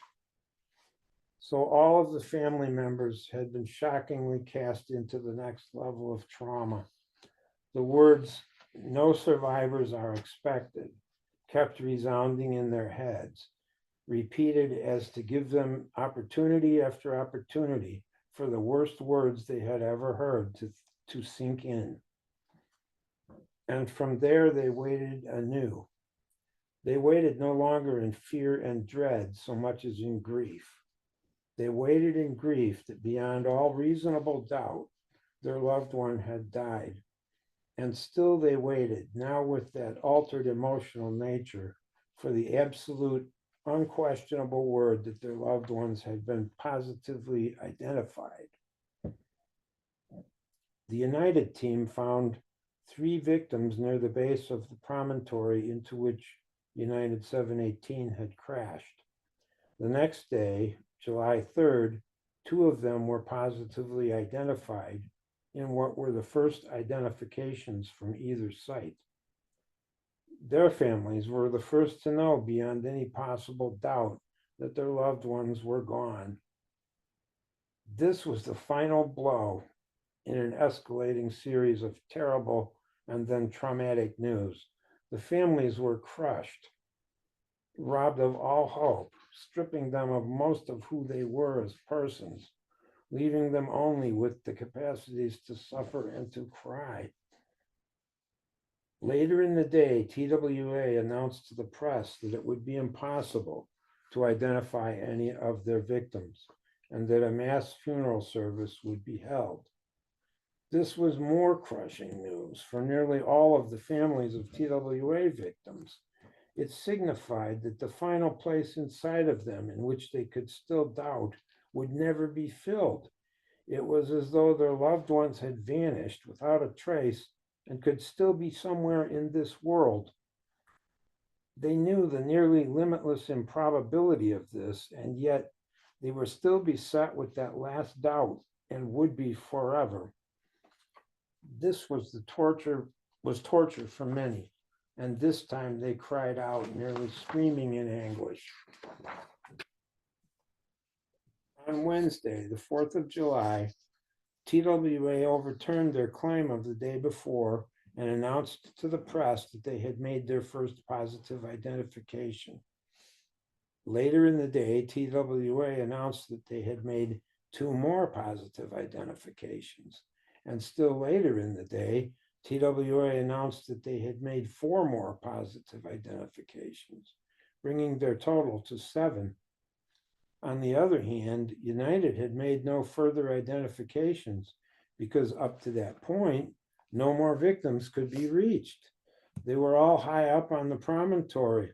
Speaker 2: So all of the family members had been shockingly cast into the next level of trauma. The words, "No survivors are expected," kept resounding in their heads, repeated as to give them opportunity after opportunity for the worst words they had ever heard to sink in. And from there, they waited anew. They waited no longer in fear and dread so much as in grief. They waited in grief that beyond all reasonable doubt, their loved one had died. And still they waited, now with that altered emotional nature, for the absolute, unquestionable word that their loved ones had been positively identified. The United team found 3 victims near the base of the promontory into which United 718 had crashed. The next day, July 3rd, 2 of them were positively identified in what were the first identifications from either site. Their families were the first to know beyond any possible doubt that their loved ones were gone. This was the final blow in an escalating series of terrible and then traumatic news. The families were crushed, robbed of all hope, stripping them of most of who they were as persons, leaving them only with the capacities to suffer and to cry. Later in the day, TWA announced to the press that it would be impossible to identify any of their victims and that a mass funeral service would be held. This was more crushing news for nearly all of the families of TWA victims. It signified that the final place inside of them in which they could still doubt would never be filled. It was as though their loved ones had vanished without a trace and could still be somewhere in this world. They knew the nearly limitless improbability of this, and yet they were still beset with that last doubt and would be forever. This was torture for many, and this time they cried out, nearly screaming in anguish. On Wednesday, the 4th of July, TWA overturned their claim of the day before and announced to the press that they had made their first positive identification. Later in the day, TWA announced that they had made 2 more positive identifications. And still later in the day, TWA announced that they had made 4 more positive identifications, bringing their total to 7. On the other hand, United had made no further identifications because up to that point, no more victims could be reached. They were all high up on the promontory.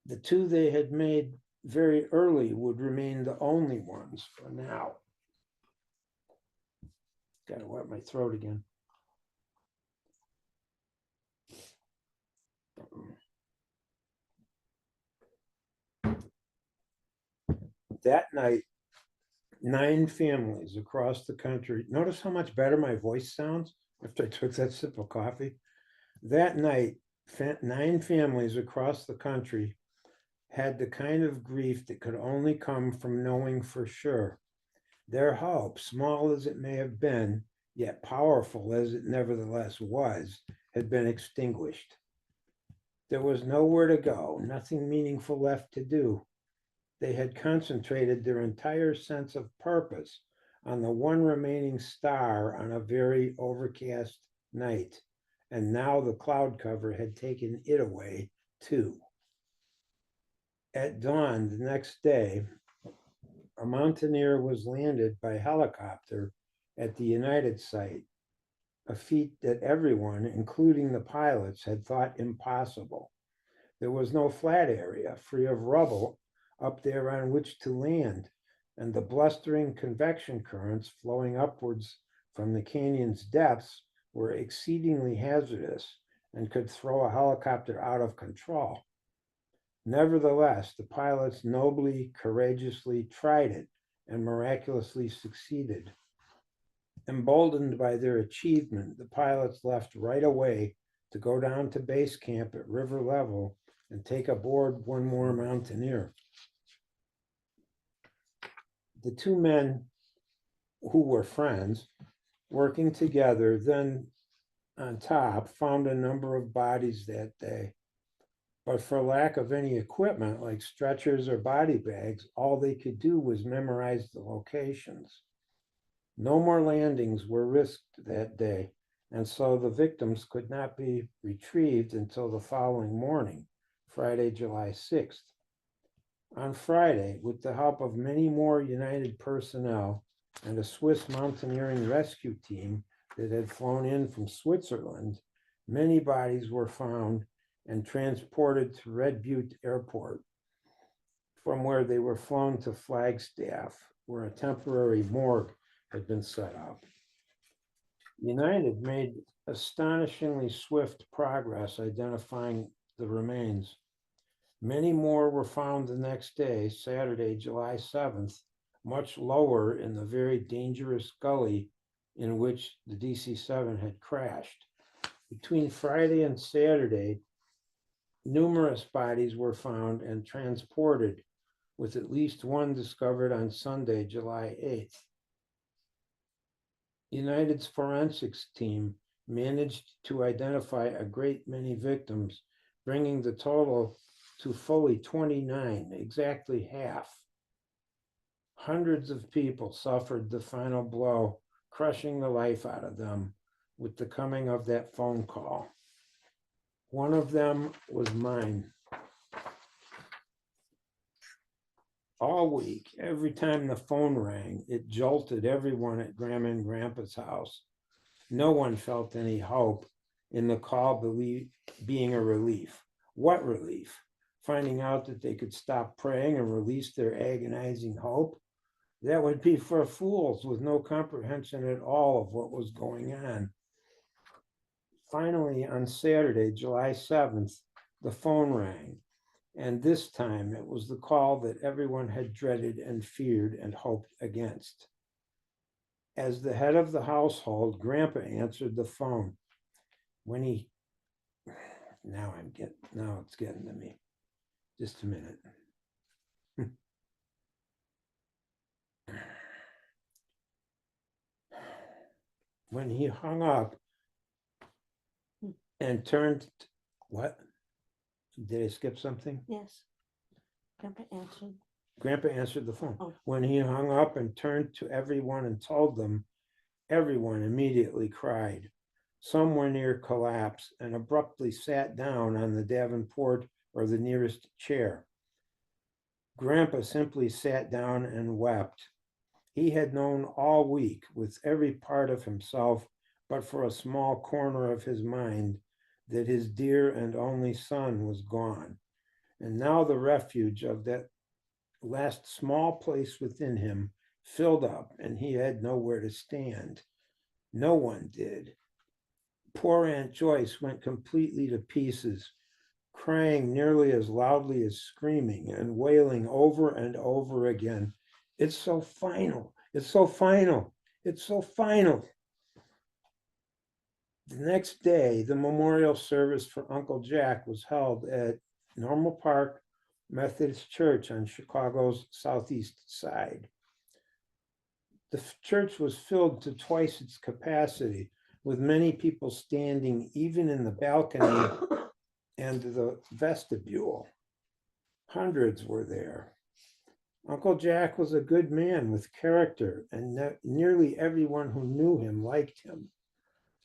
Speaker 2: The 2 they had made very early would remain the only ones for now. Gotta wet my throat again. That night, 9 families across the country. Notice how much better my voice sounds after I took that sip of coffee. That night, 9 families across the country had the kind of grief that could only come from knowing for sure. Their hope, small as it may have been, yet powerful as it nevertheless was, had been extinguished. There was nowhere to go, nothing meaningful left to do. They had concentrated their entire sense of purpose on the one remaining star on a very overcast night, and now the cloud cover had taken it away too. At dawn the next day, a mountaineer was landed by helicopter at the United site, a feat that everyone, including the pilots, had thought impossible. There was no flat area free of rubble up there on which to land, and the blustering convection currents flowing upwards from the canyon's depths were exceedingly hazardous and could throw a helicopter out of control. Nevertheless, the pilots nobly, courageously tried it and miraculously succeeded. Emboldened by their achievement, the pilots left right away to go down to base camp at river level and take aboard one more mountaineer. The 2 men who were friends, working together, then on top, found a number of bodies that day. But for lack of any equipment like stretchers or body bags, all they could do was memorize the locations. No more landings were risked that day, and so the victims could not be retrieved until the following morning, Friday, July 6th. On Friday, with the help of many more United personnel and a Swiss mountaineering rescue team that had flown in from Switzerland, many bodies were found and transported to Red Butte Airport, from where they were flown to Flagstaff, where a temporary morgue had been set up. United made astonishingly swift progress identifying the remains. Many more were found the next day, Saturday, July 7th, much lower in the very dangerous gully in which the DC-7 had crashed. Between Friday and Saturday, numerous bodies were found and transported, with at least one discovered on Sunday, July 8th. United's forensics team managed to identify a great many victims, bringing the total to fully 29, exactly half. Hundreds of people suffered the final blow, crushing the life out of them with the coming of that phone call. One of them was mine. All week, every time the phone rang, it jolted everyone at Grandma and Grandpa's house. No one felt any hope in the call being a relief. What relief? Finding out that they could stop praying and release their agonizing hope? That would be for fools with no comprehension at all of what was going on. Finally, on Saturday, July 7th, The phone rang, and this time it was the call that everyone had dreaded and feared and hoped against. As the head of the household, Grandpa answered the phone. When he, now it's getting to me. Just a minute. When he hung up and turned, what? Did I skip something?
Speaker 3: Yes. Grandpa answered.
Speaker 2: Grandpa answered the phone.
Speaker 3: Oh.
Speaker 2: When he hung up and turned to everyone and told them, everyone immediately cried. Some were near collapse and abruptly sat down on the davenport or the nearest chair. Grandpa simply sat down and wept. He had known all week, with every part of himself, but for a small corner of his mind, that his dear and only son was gone. And now the refuge of that last small place within him filled up, and he had nowhere to stand. No one did. Poor Aunt Joyce went completely to pieces, crying nearly as loudly as screaming and wailing over and over again, "It's so final, it's so final, it's so final." The next day, the memorial service for Uncle Jack was held at Normal Park Methodist Church on Chicago's southeast side. The church was filled to twice its capacity, with many people standing even in the balcony and the vestibule. Hundreds were there. Uncle Jack was a good man with character, and nearly everyone who knew him liked him.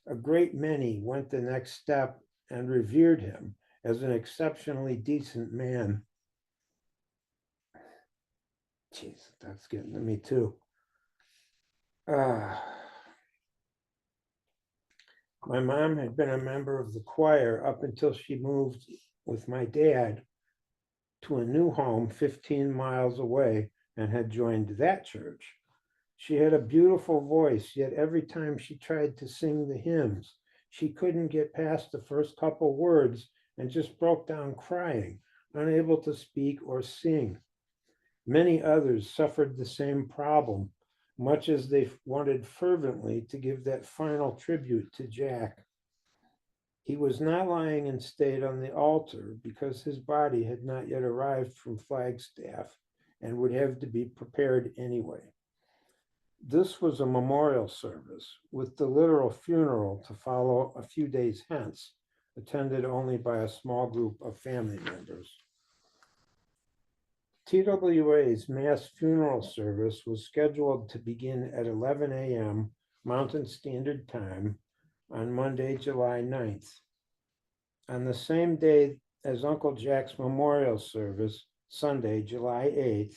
Speaker 2: A great many went the next step and revered him as an exceptionally decent man. Jeez, that's getting to me too. My mom had been a member of the choir up until she moved with my dad to a new home 15 miles away and had joined that church. She had a beautiful voice, yet every time she tried to sing the hymns, she couldn't get past the first couple words and just broke down crying, unable to speak or sing. Many others suffered the same problem, much as they wanted fervently to give that final tribute to Jack. He was not lying in state on the altar because his body had not yet arrived from Flagstaff and would have to be prepared anyway. This was a memorial service, with the literal funeral to follow a few days hence, attended only by a small group of family members. TWA's mass funeral service was scheduled to begin at 11 a.m. Mountain Standard Time on Monday, July 9th. On the same day as Uncle Jack's memorial service, Sunday, July 8th,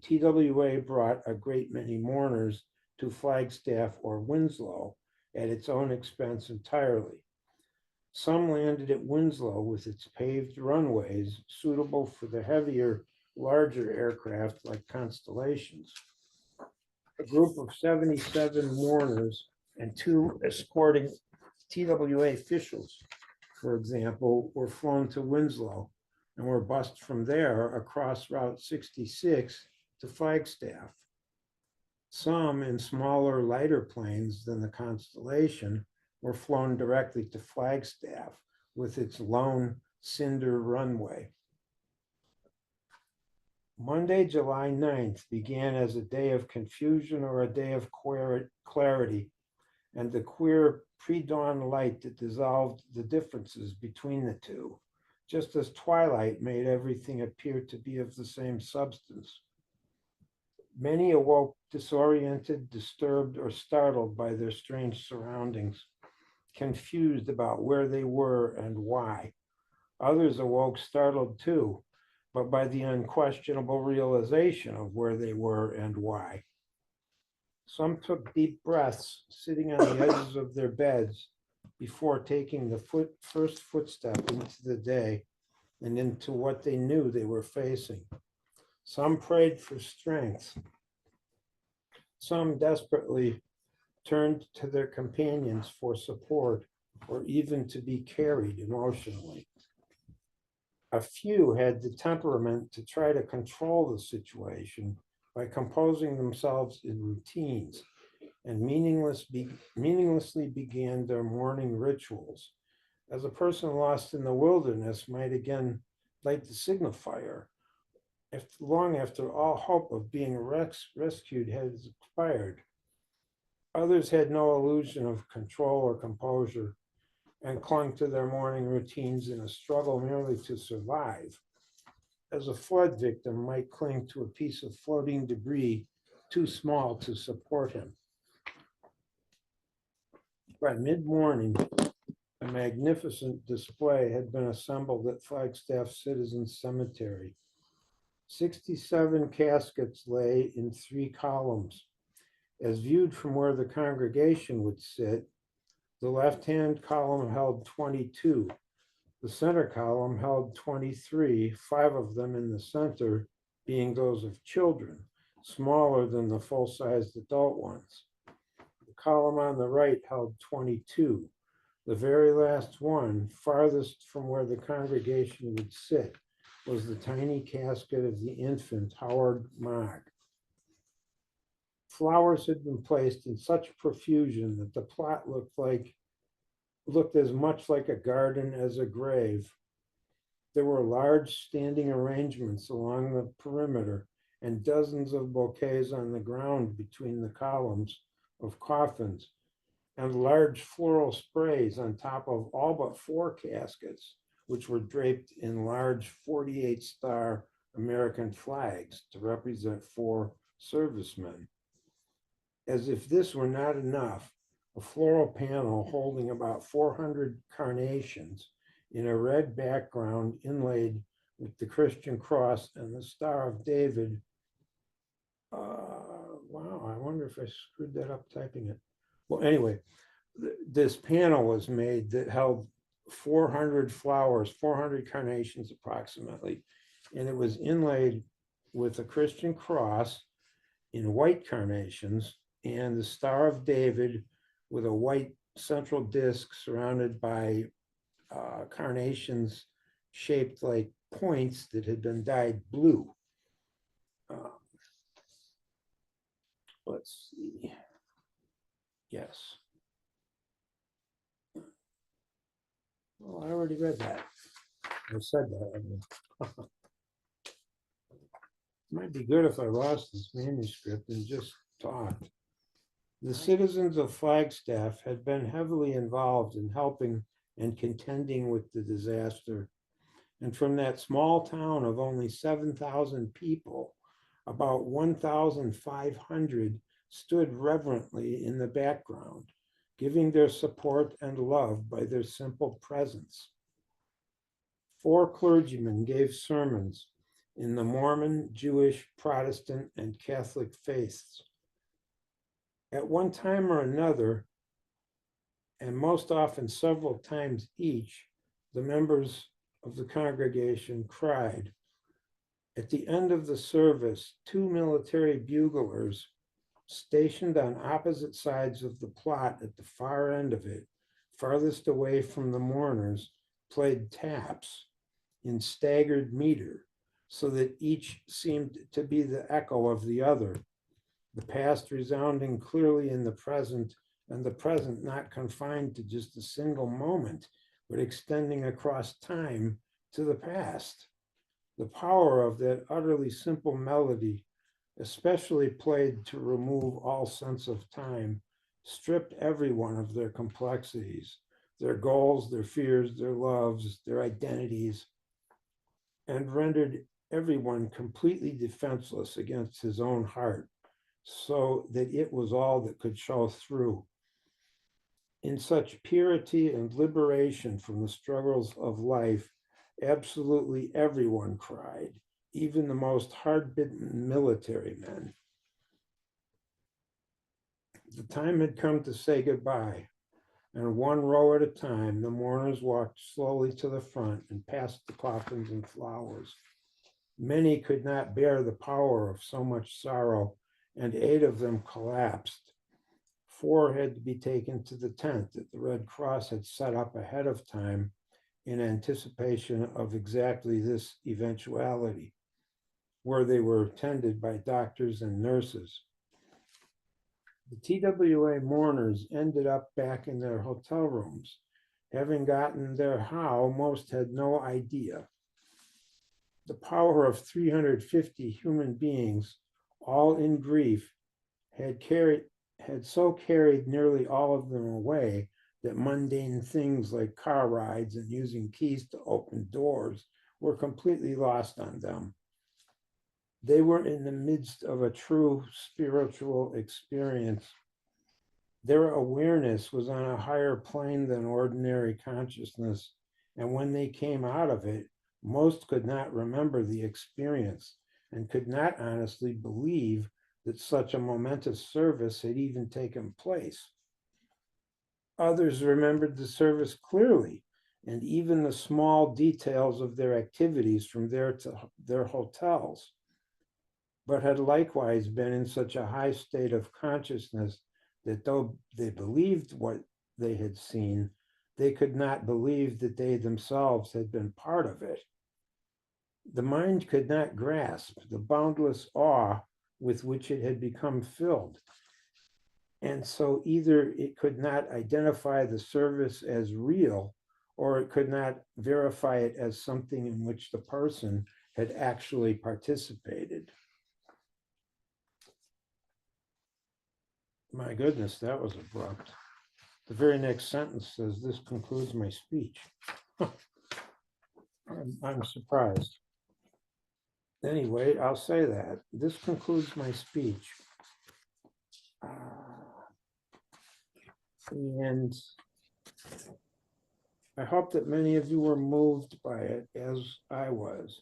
Speaker 2: TWA brought a great many mourners to Flagstaff or Winslow at its own expense entirely. Some landed at Winslow with its paved runways suitable for the heavier, larger aircraft like Constellations. A group of 77 mourners and 2 escorting TWA officials, for example, were flown to Winslow and were bused from there across Route 66 to Flagstaff. Some in smaller, lighter planes than the Constellation were flown directly to Flagstaff with its lone cinder runway. Monday, July 9th began as a day of confusion or a day of clarity, and the queer pre-dawn light that dissolved the differences between the two, just as twilight made everything appear to be of the same substance. Many awoke disoriented, disturbed, or startled by their strange surroundings, confused about where they were and why. Others awoke startled too, but by the unquestionable realization of where they were and why. Some took deep breaths, sitting on the edges of their beds before taking the first footstep into the day and into what they knew they were facing. Some prayed for strength. Some desperately turned to their companions for support or even to be carried emotionally. A few had the temperament to try to control the situation by composing themselves in routines and meaninglessly began their morning rituals, as a person lost in the wilderness might again light the signal fire if long after all hope of being rescued has expired. Others had no illusion of control or composure and clung to their morning routines in a struggle merely to survive, as a flood victim might cling to a piece of floating debris too small to support him. By mid-morning, a magnificent display had been assembled at Flagstaff Citizens Cemetery. 67 caskets lay in 3 columns. As viewed from where the congregation would sit, the left-hand column held 22. The center column held 23, 5 of them in the center being those of children, smaller than the full-sized adult ones. The column on the right held 22. The very last one, farthest from where the congregation would sit, was the tiny casket of the infant Howard Mogg. Flowers had been placed in such profusion that the plot looked as much like a garden as a grave. There were large standing arrangements along the perimeter and dozens of bouquets on the ground between the columns of coffins, and large floral sprays on top of all but 4 caskets, which were draped in large 48-star American flags to represent 4 servicemen. As if this were not enough, a floral panel holding about 400 carnations in a red background inlaid with the Christian cross and the Star of David. Wow, I wonder if I screwed that up typing it. Well, anyway, this panel was made that held 400 flowers, 400 carnations approximately, and it was inlaid with a Christian cross in white carnations and the Star of David with a white central disc surrounded by carnations shaped like points that had been dyed blue. Let's see. Yes. Well, I already read that. I said that. I mean, might be good if I lost this manuscript and just talked. The citizens of Flagstaff had been heavily involved in helping and contending with the disaster. And from that small town of only 7,000 people, about 1,500 stood reverently in the background, giving their support and love by their simple presence. 4 clergymen gave sermons in the Mormon, Jewish, Protestant, and Catholic faiths. At one time or another, and most often several times each, the members of the congregation cried. At the end of the service, 2 military buglers stationed on opposite sides of the plot at the far end of it, farthest away from the mourners, played taps in staggered meter so that each seemed to be the echo of the other, the past resounding clearly in the present, and the present not confined to just a single moment, but extending across time to the past. The power of that utterly simple melody, especially played to remove all sense of time, stripped everyone of their complexities, their goals, their fears, their loves, their identities, and rendered everyone completely defenseless against his own heart, so that it was all that could show through. In such purity and liberation from the struggles of life, absolutely everyone cried, even the most hard-bitten military men. The time had come to say goodbye, and 1 row at a time, the mourners walked slowly to the front and passed the coffins and flowers. Many could not bear the power of so much sorrow, and 8 of them collapsed. 4 had to be taken to the tent that the Red Cross had set up ahead of time in anticipation of exactly this eventuality, where they were tended by doctors and nurses. The TWA mourners ended up back in their hotel rooms. Having gotten there how, most had no idea. The power of 350 human beings, all in grief, had so carried nearly all of them away that mundane things like car rides and using keys to open doors were completely lost on them. They were in the midst of a true spiritual experience. Their awareness was on a higher plane than ordinary consciousness, and when they came out of it, most could not remember the experience and could not honestly believe that such a momentous service had even taken place. Others remembered the service clearly, and even the small details of their activities from there to their hotels, but had likewise been in such a high state of consciousness that though they believed what they had seen, they could not believe that they themselves had been part of it. The mind could not grasp the boundless awe with which it had become filled. And so either it could not identify the service as real, or it could not verify it as something in which the person had actually participated. My goodness, that was abrupt. The very next sentence says, "This concludes my speech." I'm surprised. Anyway, I'll say that. This concludes my speech. And I hope that many of you were moved by it as I was,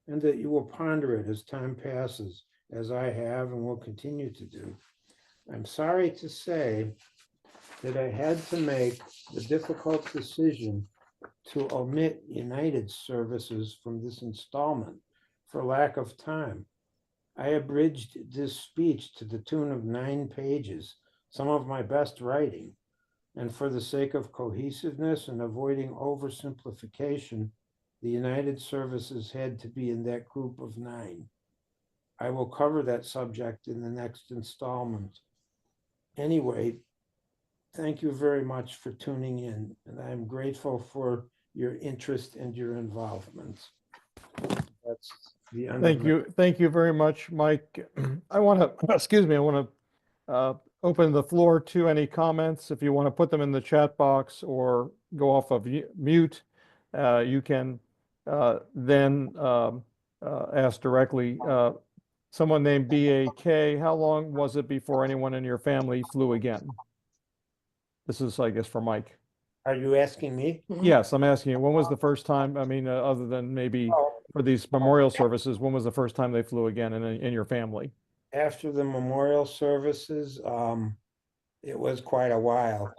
Speaker 2: and that you will ponder it as time passes, as I have and will continue to do. I'm sorry to say that I had to make the difficult decision to omit United services from this installment for lack of time. I abridged this speech to the tune of 9 pages, some of my best writing, and for the sake of cohesiveness and avoiding oversimplification, the United services had to be in that group of 9. I will cover that subject in the next installment. Anyway, thank you very much for tuning in, and I'm grateful for your interest and your involvement. That's the end.
Speaker 1: Thank you very much, Mike. I want to, excuse me, I want to open the floor to any comments. If you want to put them in the chat box or go off of mute, you can then ask directly. Someone named BAK, how long was it before anyone in your family flew again? This is, I guess, for Mike.
Speaker 2: Are you asking me?
Speaker 1: Yes, I'm asking you, when was the first time, I mean, other than maybe for these memorial services, when was the first time they flew again in your family?
Speaker 2: After the memorial services, it was quite a while.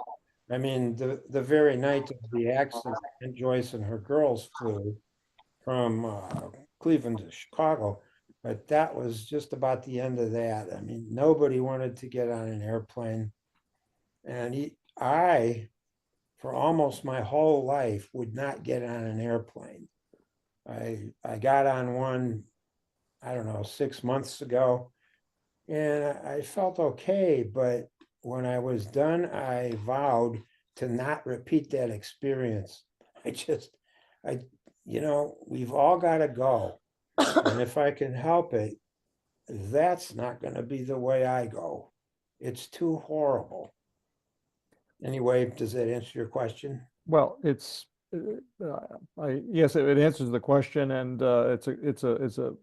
Speaker 2: I mean, the very night of the accident, Aunt Joyce and her girls flew from Cleveland to Chicago, but that was just about the end of that. I mean, nobody wanted to get on an airplane. And I, for almost my whole life, would not get on an airplane. I got on one, I don't know, 6 months ago, and I felt okay, but when I was done, I vowed to not repeat that experience. We've all got to go. And if I can help it, that's not going to be the way I go. It's too horrible. Anyway, does that answer your question?
Speaker 1: Well, it's yes, it answers the question, and it's a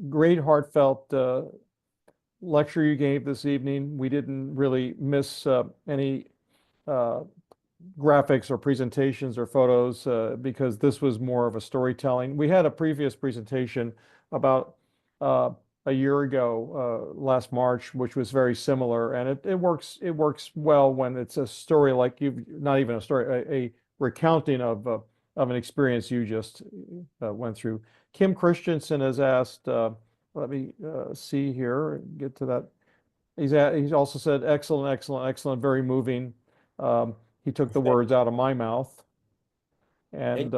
Speaker 1: great heartfelt lecture you gave this evening. We didn't really miss any graphics or presentations or photos because this was more of a storytelling. We had a previous presentation about a year ago, last March, which was very similar, and it works well when it's a story like not even a story, a recounting of an experience you just went through. Kim Christensen has asked, let me see here, get to that. He's also said, excellent, excellent, excellent, very moving. He took the words out of my mouth. And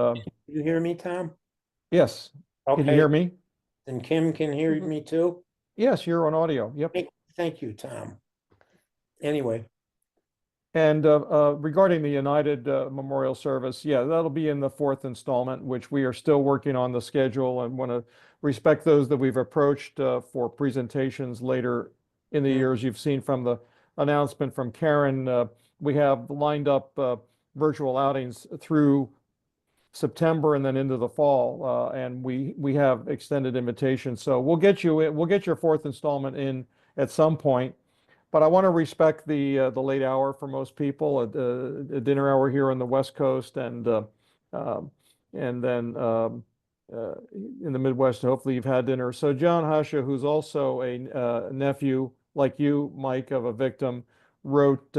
Speaker 2: You hear me, Tom?
Speaker 1: yes, can you hear
Speaker 2: Okay,
Speaker 1: me?
Speaker 2: and Kim can hear
Speaker 3: Mhm.
Speaker 2: me too?
Speaker 1: Yes, you're on audio. Yep.
Speaker 2: Thank you, Tom. Anyway,
Speaker 1: And regarding the United Memorial Service, yeah, that'll be in the fourth installment, which we are still working on the schedule and want to respect those that we've approached for presentations later in the
Speaker 2: Mm.
Speaker 1: years. You've seen from the announcement from Karen, we have lined up virtual outings through September and then into the fall, and we have extended invitations. So we'll get your fourth installment in at some point. But I want to respect the late hour for most people, a dinner hour here on the West Coast, um, and then in the Midwest. Hopefully, you've had dinner. So John Hasha, who's also a nephew like you, Mike, of a victim, wrote,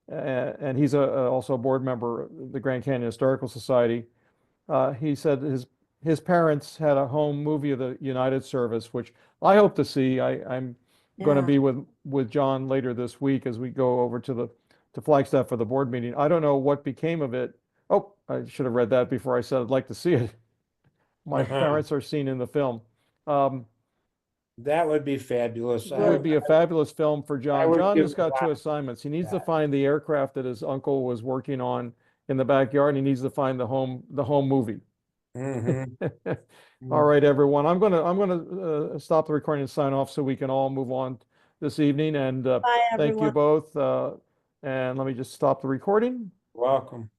Speaker 1: and he's also a board member of the Grand Canyon Historical Society. He said his parents had a home movie of the United Service, which I hope to see. I'm going to
Speaker 3: Yeah.
Speaker 1: be with John later this week as we go over to Flagstaff for the board meeting. I don't know what became of it. Oh, I should have read that before I said I'd like to see it. My parents are seen in the film. Um,
Speaker 2: that would be fabulous.
Speaker 1: it would be a fabulous film for John.
Speaker 2: would
Speaker 1: John
Speaker 2: give
Speaker 1: has got
Speaker 2: a
Speaker 1: two
Speaker 2: lot
Speaker 1: assignments. He needs to
Speaker 2: that.
Speaker 1: find the aircraft that his uncle was working on in the backyard, and he needs to find the home movie.
Speaker 2: Mhm.
Speaker 1: All right, everyone. I'm gonna stop the recording and sign off so we can all move on this evening. And
Speaker 3: Bye,
Speaker 1: thank you
Speaker 3: everyone.
Speaker 1: both. And let me just stop the recording.
Speaker 2: Welcome.